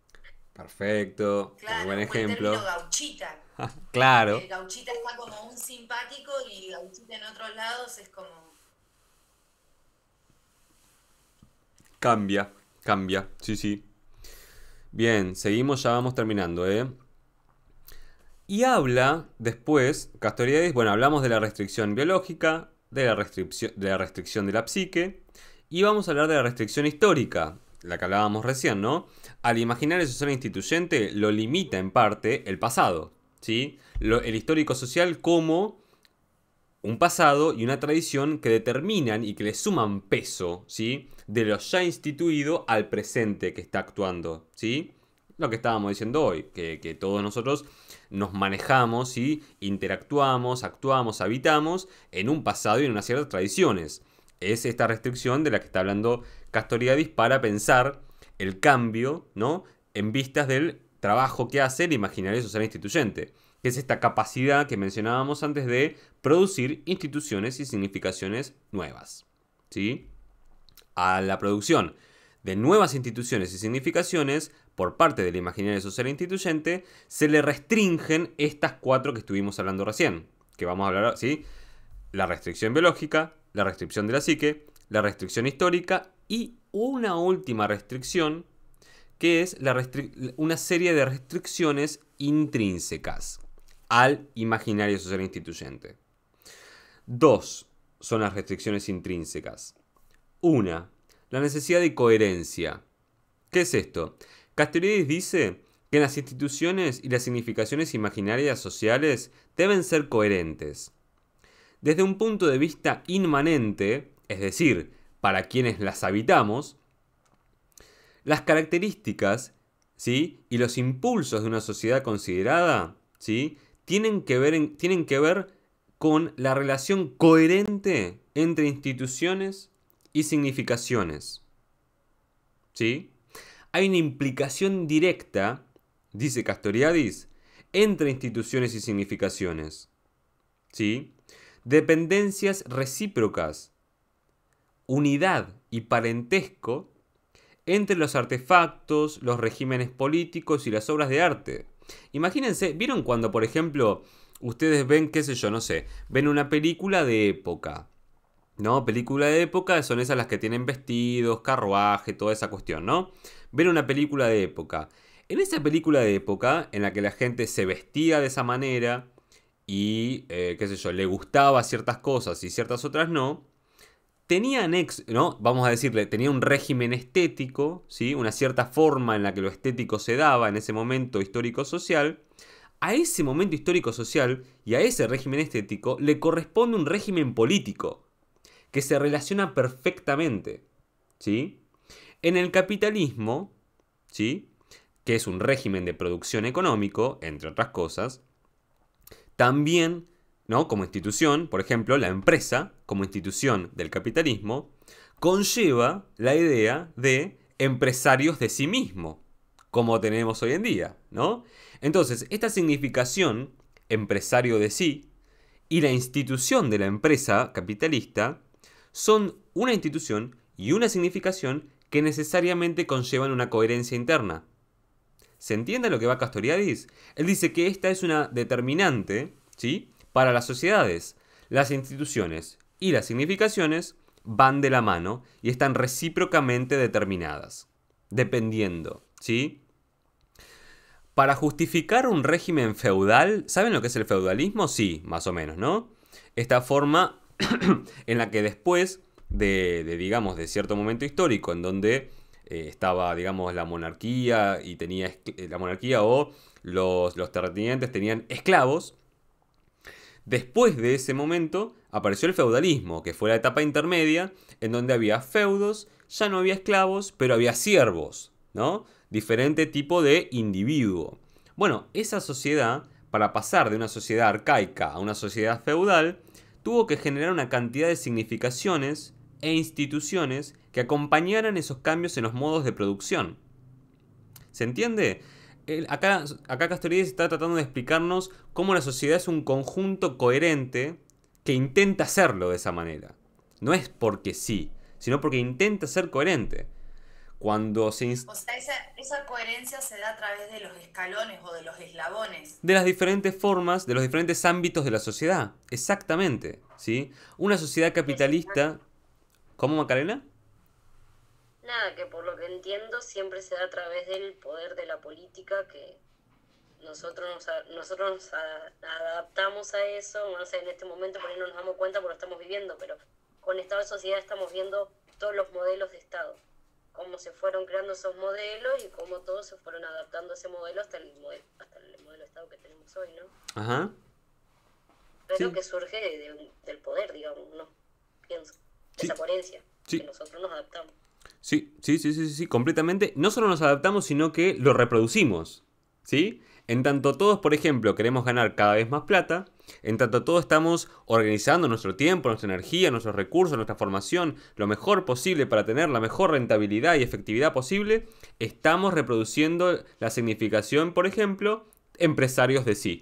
Perfecto, claro, buen ejemplo. El término gauchita. Claro. El gauchita está como un simpático y gauchita en otros lados es como... Cambia, sí. Bien, seguimos, ya vamos terminando, Y habla después, Castoriadis, bueno, hablamos de la restricción biológica, de la restricción de la psique, y vamos a hablar de la restricción histórica, la que hablábamos recién, ¿no? Al imaginario social instituyente lo limita en parte el pasado, ¿sí? El histórico social como un pasado y una tradición que determinan y que le suman peso, ¿sí? De lo ya instituido al presente que está actuando, ¿sí? Lo que estábamos diciendo hoy, que todos nosotros nos manejamos y interactuamos, actuamos, habitamos en un pasado y en unas ciertas tradiciones. Es esta restricción de la que está hablando Castoriadis para pensar el cambio, ¿no? En vistas del trabajo que hace el imaginario social instituyente, que es esta capacidad que mencionábamos antes de producir instituciones y significaciones nuevas, ¿sí? A la producción de nuevas instituciones y significaciones por parte del imaginario social instituyente se le restringen estas cuatro que estuvimos hablando recién, que vamos a hablar, ¿sí? La restricción biológica, la restricción de la psique, la restricción histórica y una última restricción que es una serie de restricciones intrínsecas al imaginario social instituyente. Dos son las restricciones intrínsecas. Una, la necesidad de coherencia. ¿Qué es esto? Castoriadis dice que las instituciones y las significaciones imaginarias sociales deben ser coherentes. Desde un punto de vista inmanente, es decir, para quienes las habitamos, las características, ¿sí?, y los impulsos de una sociedad considerada, ¿sí?, tienen que ver con la relación coherente entre instituciones y significaciones. ¿Sí? Hay una implicación directa, dice Castoriadis, entre instituciones y significaciones. ¿Sí? Dependencias recíprocas, unidad y parentesco entre los artefactos, los regímenes políticos y las obras de arte. Imagínense, ¿vieron cuando, por ejemplo, ustedes ven, qué sé yo, no sé, ven una película de época? ¿No? Película de época son esas las que tienen vestidos, carruaje, toda esa cuestión, ¿no? Ven una película de época. En esa película de época, en la que la gente se vestía de esa manera y, qué sé yo, le gustaba ciertas cosas y ciertas otras no, ¿no? Vamos a decirle, tenía un régimen estético, ¿sí? Una cierta forma en la que lo estético se daba en ese momento histórico-social. A ese momento histórico-social y a ese régimen estético le corresponde un régimen político que se relaciona perfectamente, ¿sí? En el capitalismo, ¿sí?, que es un régimen de producción económico, entre otras cosas, también, ¿no?, como institución, por ejemplo, la empresa, como institución del capitalismo, conlleva la idea de empresarios de sí mismo, como tenemos hoy en día, ¿no? Entonces, esta significación, empresario de sí, y la institución de la empresa capitalista son una institución y una significación que necesariamente conllevan una coherencia interna. ¿Se entiende lo que va Castoriadis? Él dice que esta es una determinante, ¿sí?, para las sociedades. Las instituciones y las significaciones van de la mano y están recíprocamente determinadas, dependiendo, ¿sí? Para justificar un régimen feudal, ¿saben lo que es el feudalismo? Sí, más o menos, ¿no? Esta forma en la que después digamos, de cierto momento histórico en donde estaba, digamos, la monarquía y tenía la monarquía o los terratenientes tenían esclavos. Después de ese momento apareció el feudalismo, que fue la etapa intermedia en donde había feudos, ya no había esclavos, pero había siervos, ¿no? Diferente tipo de individuo. Bueno, esa sociedad, para pasar de una sociedad arcaica a una sociedad feudal, tuvo que generar una cantidad de significaciones e instituciones que acompañaran esos cambios en los modos de producción. ¿Se entiende? Acá Castoriadis está tratando de explicarnos cómo la sociedad es un conjunto coherente que intenta hacerlo de esa manera. No es porque sí, sino porque intenta ser coherente. O sea, esa coherencia se da a través de los escalones o de los eslabones. De las diferentes formas, de los diferentes ámbitos de la sociedad. Exactamente, ¿sí? Una sociedad capitalista... ¿Cómo, Macarena? Nada, que por lo que entiendo siempre se da a través del poder de la política, que nosotros nos adaptamos a eso. No sé, en este momento por ahí no nos damos cuenta porque lo estamos viviendo, pero con Estado de Sociedad estamos viendo todos los modelos de Estado, cómo se fueron creando esos modelos y cómo todos se fueron adaptando a ese modelo hasta el modelo de Estado que tenemos hoy, ¿no? Ajá. Pero sí. Que surge del poder, digamos, ¿no? Pienso. Sí. Esa coherencia, sí. Que nosotros nos adaptamos. Sí, completamente. No solo nos adaptamos, sino que lo reproducimos, ¿sí? En tanto todos, por ejemplo, queremos ganar cada vez más plata, en tanto todos estamos organizando nuestro tiempo, nuestra energía, nuestros recursos, nuestra formación, lo mejor posible para tener la mejor rentabilidad y efectividad posible, estamos reproduciendo la significación, por ejemplo, empresarios de sí.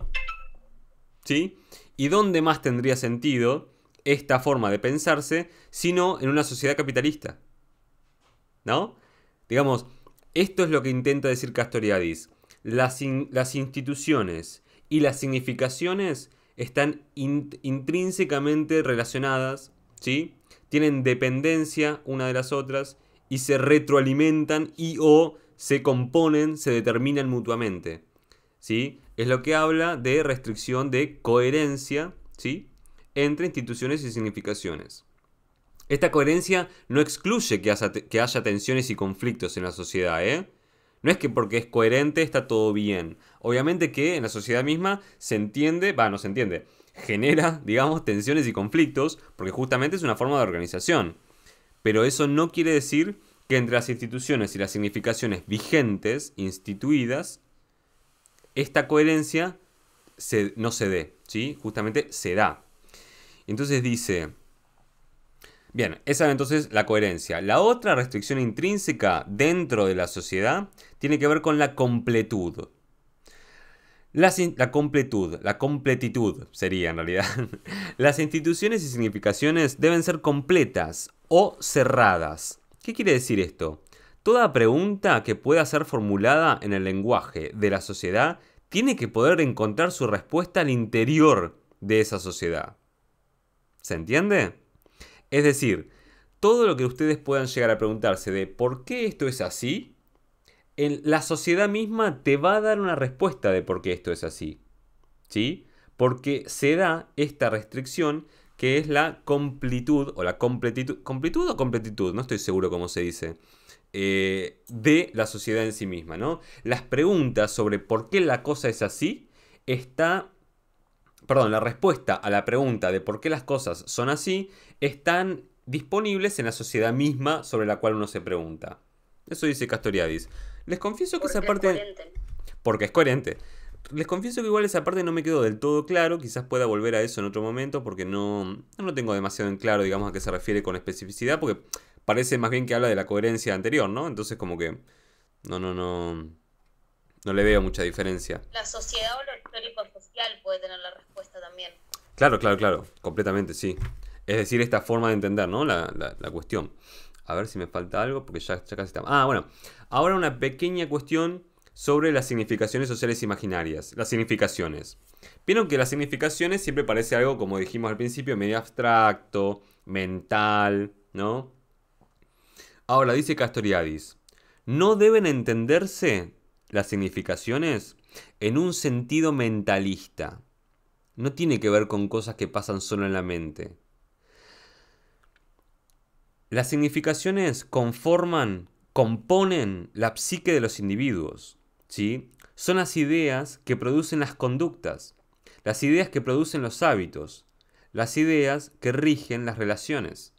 ¿Sí? ¿Y dónde más tendría sentido esta forma de pensarse sino en una sociedad capitalista? ¿No? Digamos, esto es lo que intenta decir Castoriadis. Las instituciones y las significaciones están intrínsecamente relacionadas, ¿sí? Tienen dependencia una de las otras y se retroalimentan o se componen, se determinan mutuamente, ¿sí? Es lo que habla de restricción de coherencia, ¿sí?, entre instituciones y significaciones. Esta coherencia no excluye que haya tensiones y conflictos en la sociedad, ¿eh? No es que porque es coherente está todo bien. Obviamente que en la sociedad misma genera, digamos, tensiones y conflictos, porque justamente es una forma de organización. Pero eso no quiere decir que entre las instituciones y las significaciones vigentes, instituidas, esta coherencia no se dé, ¿sí? Justamente se da. Entonces dice, bien, esa es entonces la coherencia. La otra restricción intrínseca dentro de la sociedad tiene que ver con la completud. La completud, la completitud sería en realidad. Las instituciones y significaciones deben ser completas o cerradas. ¿Qué quiere decir esto? Toda pregunta que pueda ser formulada en el lenguaje de la sociedad tiene que poder encontrar su respuesta al interior de esa sociedad. ¿Se entiende? Es decir, todo lo que ustedes puedan llegar a preguntarse de ¿por qué esto es así? La sociedad misma te va a dar una respuesta de por qué esto es así. ¿Sí? Porque se da esta restricción que es la completud o la completitud. ¿Completud o completitud? No estoy seguro cómo se dice. De la sociedad en sí misma, ¿no? Las preguntas sobre por qué la cosa es así la respuesta a la pregunta de por qué las cosas son así están disponibles en la sociedad misma sobre la cual uno se pregunta. Eso dice Castoriadis. Les confieso que esa parte... Porque es coherente. Les confieso que igual esa parte no me quedó del todo claro. Quizás pueda volver a eso en otro momento porque no lo tengo demasiado en claro, digamos, a qué se refiere con especificidad. Porque parece más bien que habla de la coherencia anterior, ¿no? Entonces como que no le veo mucha diferencia. La sociedad o lo histórico-social puede tener la respuesta también. Claro. Completamente, sí. Es decir, esta forma de entender, ¿no? La cuestión. A ver si me falta algo, porque ya casi está. Bueno. Ahora una pequeña cuestión sobre las significaciones sociales imaginarias. Las significaciones. Vieron que las significaciones siempre parece algo, como dijimos al principio, medio abstracto, mental, ¿no? Ahora, dice Castoriadis, no deben entenderse las significaciones en un sentido mentalista. No tiene que ver con cosas que pasan solo en la mente. Las significaciones componen la psique de los individuos, ¿sí? Son las ideas que producen las conductas, las ideas que producen los hábitos, las ideas que rigen las relaciones.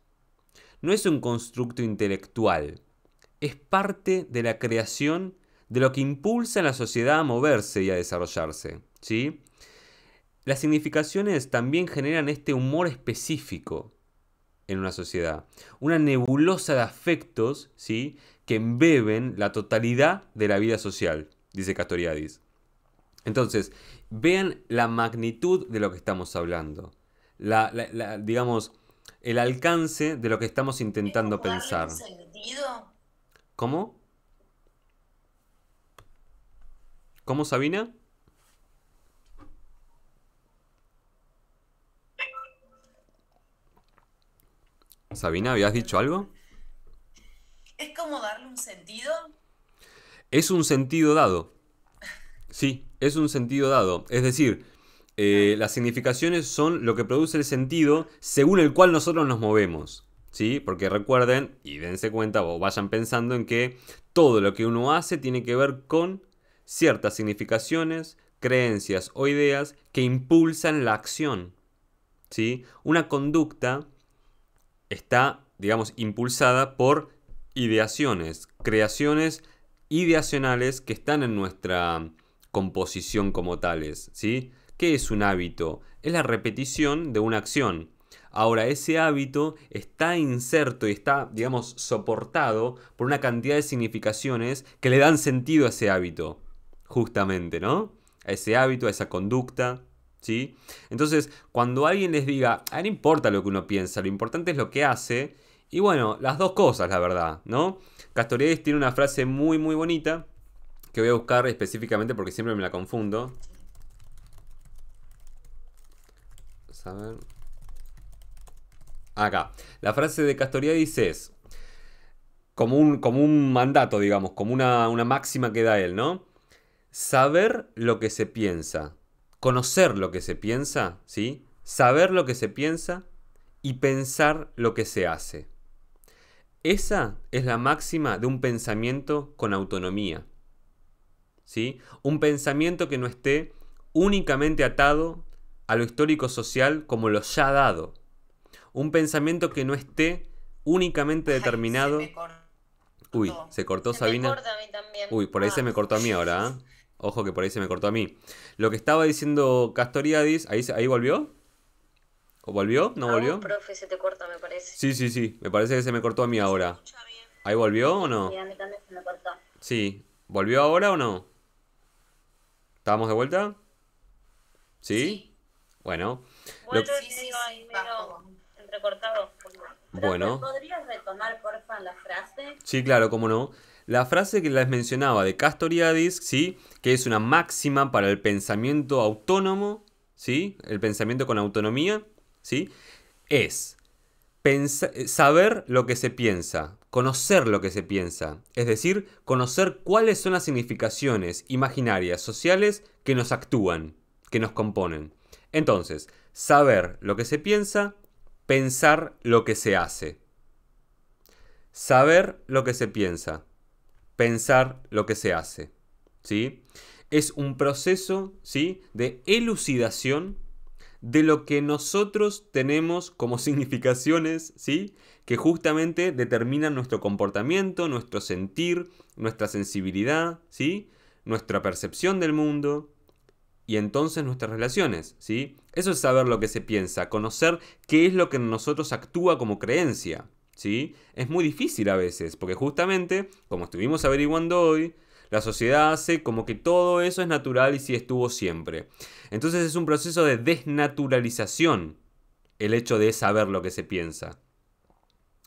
No es un constructo intelectual, es parte de la creación de lo que impulsa a la sociedad a moverse y a desarrollarse, ¿sí? Las significaciones también generan este humor específico en una sociedad, una nebulosa de afectos, ¿sí?, que embeben la totalidad de la vida social, dice Castoriadis. Entonces, vean la magnitud de lo que estamos hablando, digamos, el alcance de lo que estamos intentando pensar. ¿Sentido? ¿Cómo? ¿Cómo, Sabina? Sabina, ¿habías dicho algo? ¿Es como darle un sentido? Es un sentido dado. Sí, es un sentido dado. Es decir, las significaciones son lo que produce el sentido según el cual nosotros nos movemos. ¿Sí? Porque recuerden y dense cuenta o vayan pensando en que todo lo que uno hace tiene que ver con ciertas significaciones, creencias o ideas que impulsan la acción. ¿Sí? Una conducta está, digamos, impulsada por ideaciones, creaciones ideacionales que están en nuestra composición como tales, ¿sí? ¿Qué es un hábito? Es la repetición de una acción. Ahora, ese hábito está inserto y está, digamos, soportado por una cantidad de significaciones que le dan sentido a ese hábito, justamente, ¿no? A ese hábito, a esa conducta, ¿sí? Entonces, cuando alguien les diga, no importa lo que uno piensa, lo importante es lo que hace, y bueno, las dos cosas, la verdad, ¿no? Castoriadis tiene una frase muy, muy bonita, que voy a buscar específicamente porque siempre me la confundo. A ver. Acá. La frase de Castoriadis es como un mandato, digamos, como una máxima que da él, ¿no? Saber lo que se piensa, conocer lo que se piensa, ¿sí? Saber lo que se piensa y pensar lo que se hace. Esa es la máxima de un pensamiento con autonomía, ¿sí? Un pensamiento que no esté únicamente atado a lo histórico social como lo ya dado. Un pensamiento que no esté únicamente determinado... Uy, se cortó Se Sabina. me corta a mí también. Uy, por ahí se me cortó a mí ahora, ¿eh? Ojo que por ahí se me cortó a mí. Lo que estaba diciendo Castoriadis, ¿ahí volvió? ¿O volvió? ¿No A vos, volvió? profe, se te corta, me parece. Sí, me parece que se me cortó a mí ahora. ¿Ahí volvió o no? Sí, a mí también se me cortó. Sí. ¿Volvió ahora o no? ¿Estamos de vuelta? ¿Sí? Bueno. Lo- Vuelve, medio ahí, medio entrecortado. Bueno. ¿Podrías retomar, porfa, la frase? Sí, claro, cómo no. La frase que les mencionaba de Castoriadis, ¿sí? Que es una máxima para el pensamiento autónomo, ¿sí? El pensamiento con autonomía, ¿sí? Es saber lo que se piensa, conocer lo que se piensa, es decir, conocer cuáles son las significaciones imaginarias, sociales que nos actúan, que nos componen. Entonces, saber lo que se piensa, pensar lo que se hace. Saber lo que se piensa, pensar lo que se hace, ¿sí? Es un proceso, ¿sí? De elucidación de lo que nosotros tenemos como significaciones, ¿sí? Que justamente determinan nuestro comportamiento, nuestro sentir, nuestra sensibilidad, ¿sí? Nuestra percepción del mundo y entonces nuestras relaciones, ¿sí? Eso es saber lo que se piensa, conocer qué es lo que en nosotros actúa como creencia, ¿sí? Es muy difícil a veces, porque justamente, como estuvimos averiguando hoy, la sociedad hace como que todo eso es natural y sí estuvo siempre. Entonces es un proceso de desnaturalización el hecho de saber lo que se piensa.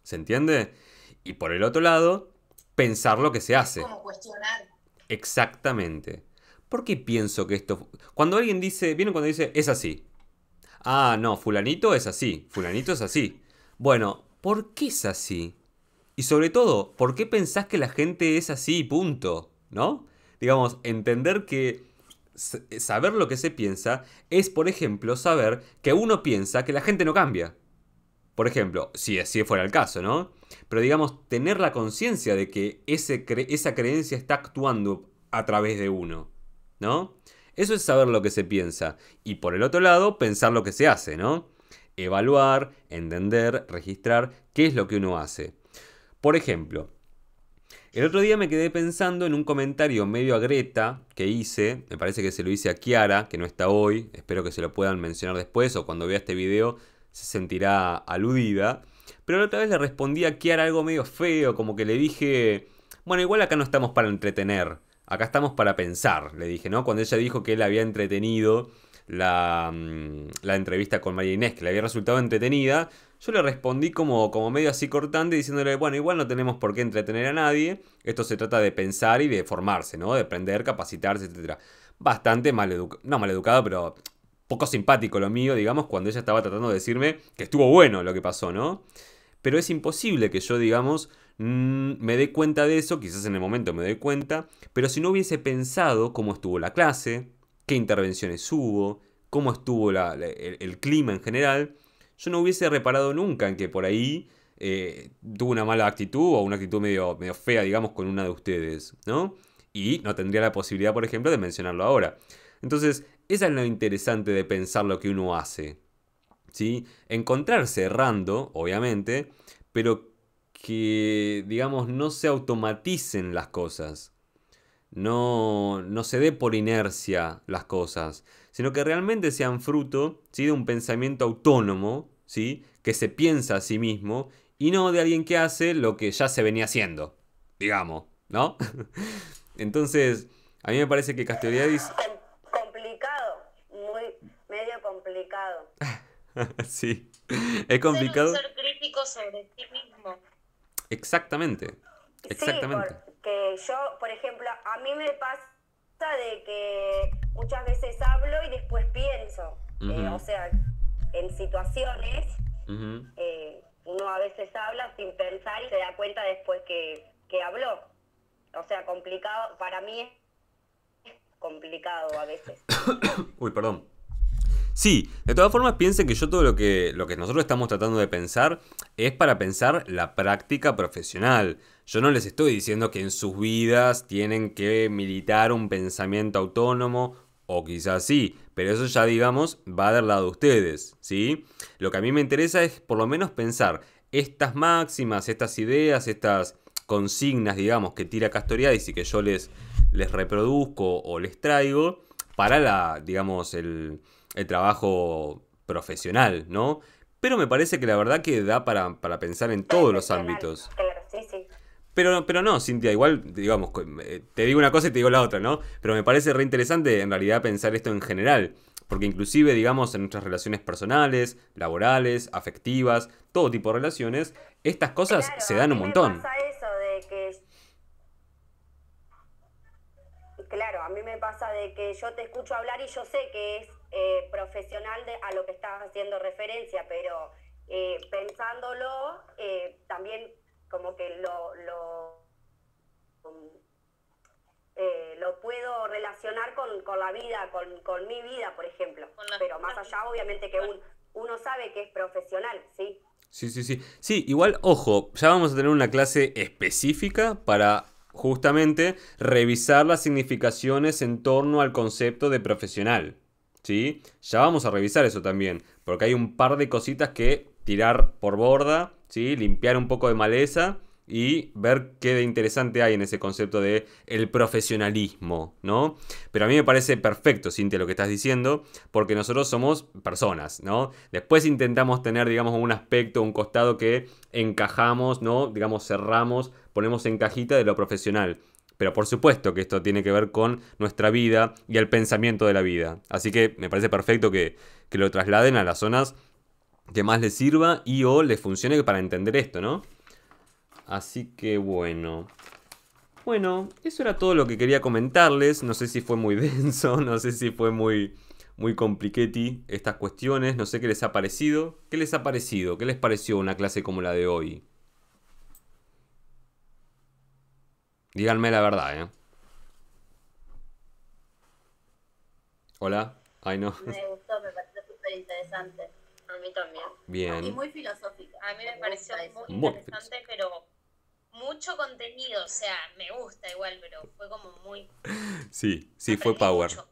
¿Se entiende? Y por el otro lado, pensar lo que se hace. Como cuestionar. Exactamente. ¿Por qué pienso que esto... Cuando alguien dice... ¿Vieron cuando dice es así? Ah, no, fulanito es así. Fulanito es así. Bueno, ¿por qué es así? Y sobre todo, ¿por qué pensás que la gente es así y punto? ¿No? Digamos, entender que saber lo que se piensa es, por ejemplo, saber que uno piensa que la gente no cambia. Por ejemplo, si así fuera el caso, ¿no? Pero digamos, tener la conciencia de que esa creencia está actuando a través de uno, ¿no? Eso es saber lo que se piensa. Y por el otro lado, pensar lo que se hace, ¿no? Evaluar, entender, registrar qué es lo que uno hace. Por ejemplo, el otro día me quedé pensando en un comentario medio a Greta que hice, me parece que se lo hice a Kiara, que no está hoy, espero que se lo puedan mencionar después o cuando vea este video se sentirá aludida. Pero la otra vez le respondí a Kiara algo medio feo, como que le dije, bueno, igual acá no estamos para entretener, acá estamos para pensar, le dije, ¿no? Cuando ella dijo que él había entretenido la entrevista con María Inés, que le había resultado entretenida, yo le respondí como medio así cortante, diciéndole, bueno, igual no tenemos por qué entretener a nadie, esto se trata de pensar y de formarse, ¿no? De aprender, capacitarse, etc. Bastante no maleducado, pero poco simpático lo mío, digamos, cuando ella estaba tratando de decirme que estuvo bueno lo que pasó, ¿no? Pero es imposible que yo, digamos, me dé cuenta de eso, quizás en el momento me doy cuenta, pero si no hubiese pensado cómo estuvo la clase, qué intervenciones hubo, cómo estuvo el clima en general, yo no hubiese reparado nunca en que por ahí tuvo una mala actitud o una actitud medio fea, digamos, con una de ustedes, ¿no? Y no tendría la posibilidad, por ejemplo, de mencionarlo ahora. Entonces, esa es lo interesante de pensar lo que uno hace, ¿sí? Encontrarse errando, obviamente, pero que, digamos, no se automaticen las cosas. No se dé por inercia las cosas, sino que realmente sean fruto, ¿sí? De un pensamiento autónomo, ¿sí? Que se piensa a sí mismo y no de alguien que hace lo que ya se venía haciendo, digamos, ¿no? Entonces, a mí me parece que Castoriadis... Complicado, medio complicado. Sí, es complicado. Ser crítico sobre sí mismo. Exactamente. Sí, porque yo, por ejemplo, a mí me pasa de que muchas veces hablo y después pienso. O sea, en situaciones, uno a veces habla sin pensar y se da cuenta después que habló. O sea, complicado, para mí es complicado a veces. Uy, perdón. Sí, de todas formas piensen que yo todo lo que nosotros estamos tratando de pensar es para pensar la práctica profesional. Yo no les estoy diciendo que en sus vidas tienen que militar un pensamiento autónomo, o quizás sí, pero eso ya, digamos, va del lado de ustedes, ¿sí? Lo que a mí me interesa es por lo menos pensar estas máximas, estas ideas, estas consignas, digamos, que tira Castoriadis y que yo les reproduzco o les traigo para digamos, el trabajo profesional, ¿no? Pero me parece que la verdad que da para pensar en todos los ámbitos. Claro, sí. Pero no, Cintia, igual, digamos, te digo una cosa y te digo la otra, ¿no? Pero me parece re interesante en realidad pensar esto en general. Porque inclusive, digamos, en nuestras relaciones personales, laborales, afectivas, todo tipo de relaciones, estas cosas se dan un montón. Pasa eso de que... Claro, a mí me pasa de que yo te escucho hablar y yo sé que es profesional a lo que estás haciendo referencia, pero pensándolo, también como que lo puedo relacionar con la vida, con mi vida, por ejemplo. Pero más allá, obviamente, que uno sabe que es profesional, ¿sí? Sí. Sí, igual, ojo, ya vamos a tener una clase específica para justamente revisar las significaciones en torno al concepto de profesional, ¿sí? Ya vamos a revisar eso también, porque hay un par de cositas que tirar por borda, ¿sí? Limpiar un poco de maleza y ver qué de interesante hay en ese concepto de el profesionalismo, ¿no? Pero a mí me parece perfecto, Cintia, lo que estás diciendo, porque nosotros somos personas, ¿no? Después intentamos tener, digamos, un aspecto, un costado que encajamos, ¿no? Digamos, cerramos, ponemos en cajita de lo profesional. Pero por supuesto que esto tiene que ver con nuestra vida y el pensamiento de la vida. Así que me parece perfecto que lo trasladen a las zonas que más les sirva y o les funcione para entender esto, ¿no? Así que bueno, eso era todo lo que quería comentarles. No sé si fue muy denso, no sé si fue muy compliquetti estas cuestiones. No sé qué les ha parecido. ¿Qué les ha parecido? ¿Qué les pareció una clase como la de hoy? Díganme la verdad, ¿eh? Hola. Ay, no. Me gustó, me pareció súper interesante. A mí también. Bien. Y muy filosófica. A mí me pareció muy Muy interesante, pero mucho contenido, o sea, me gusta igual, pero fue como muy... Sí, fue aprendí power. mucho.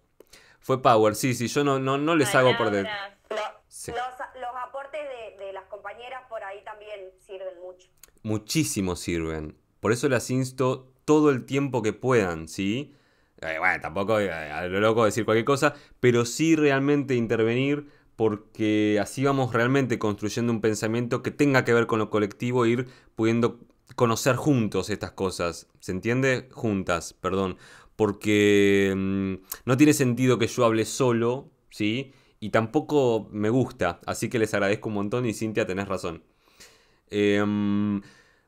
Fue power, sí, yo no les hago por de... Palabras. Sí. Los aportes de las compañeras por ahí también sirven mucho. Muchísimo sirven. Por eso las insto todo el tiempo que puedan, ¿sí? Bueno, tampoco a lo loco decir cualquier cosa, pero sí realmente intervenir, porque así vamos realmente construyendo un pensamiento que tenga que ver con lo colectivo e ir pudiendo conocer juntos estas cosas. ¿Se entiende? Juntas, perdón. Porque no tiene sentido que yo hable solo, ¿sí? Y tampoco me gusta, así que les agradezco un montón y Cintia, tenés razón.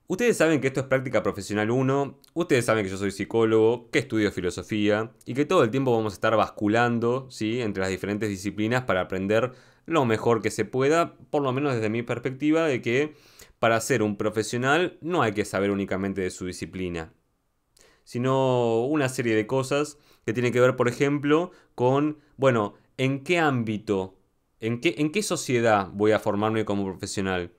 Ustedes saben que esto es Práctica Profesional 1, ustedes saben que yo soy psicólogo, que estudio filosofía y que todo el tiempo vamos a estar basculando, ¿sí? Entre las diferentes disciplinas para aprender lo mejor que se pueda, por lo menos desde mi perspectiva de que para ser un profesional no hay que saber únicamente de su disciplina, sino una serie de cosas que tienen que ver, por ejemplo, con, bueno, ¿en qué ámbito, en qué sociedad voy a formarme como profesional?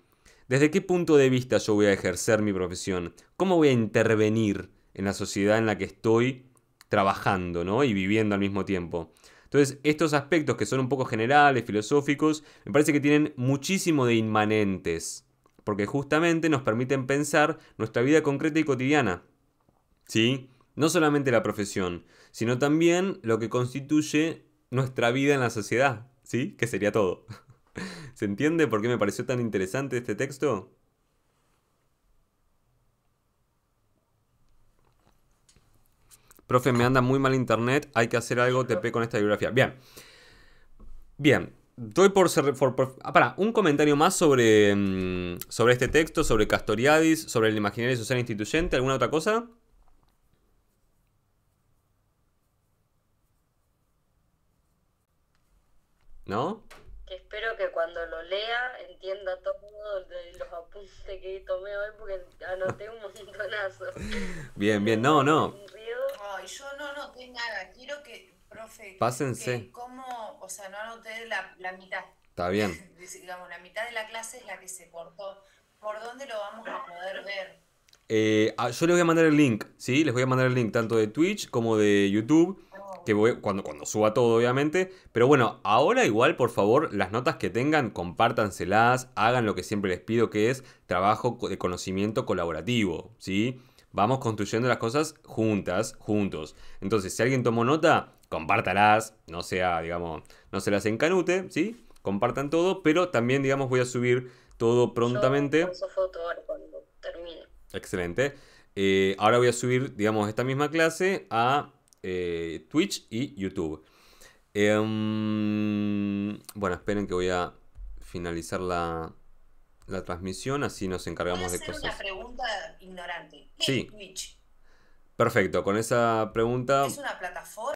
¿Desde qué punto de vista yo voy a ejercer mi profesión? ¿Cómo voy a intervenir en la sociedad en la que estoy trabajando, ¿no? Y viviendo al mismo tiempo? Entonces, estos aspectos que son un poco generales, filosóficos, me parece que tienen muchísimo de inmanentes, porque justamente nos permiten pensar nuestra vida concreta y cotidiana, ¿sí? No solamente la profesión, sino también lo que constituye nuestra vida en la sociedad, ¿sí? Que sería todo. ¿Se entiende por qué me pareció tan interesante este texto? Profe, me anda muy mal internet, hay que hacer algo, TP con esta bibliografía. Bien. Doy un comentario más sobre este texto, sobre Castoriadis, sobre el imaginario social instituyente. ¿Alguna otra cosa? ¿No? Que espero que cuando lo lea entienda todo de los apuntes que tomé hoy, porque anoté un montonazo. Bien, no. Ay, yo no anoté nada. Quiero que, profe, Pásense. o sea, no anoté la mitad. Está bien. Digamos, la mitad de la clase es la que se cortó. ¿Por dónde lo vamos a poder ver? Yo les voy a mandar el link, ¿sí? Les voy a mandar el link tanto de Twitch como de YouTube, que voy, cuando suba todo, obviamente. Pero bueno, ahora igual, por favor, las notas que tengan, compártanselas, hagan lo que siempre les pido, que es trabajo de conocimiento colaborativo, ¿sí? vamos construyendo las cosas juntos. Entonces, si alguien tomó nota, compártalas, no sea, digamos, no se las encanute, ¿sí? Compartan todo, pero también, digamos, voy a subir todo prontamente. Yo paso foto ahora cuando termine. Excelente. Ahora voy a subir, digamos, esta misma clase a Twitch y YouTube. Bueno, esperen que voy a finalizar la transmisión, así nos encargamos de cosas. Voy a hacer una pregunta ignorante. ¿Qué Sí. es Twitch? Perfecto, con esa pregunta... ¿Es una plataforma?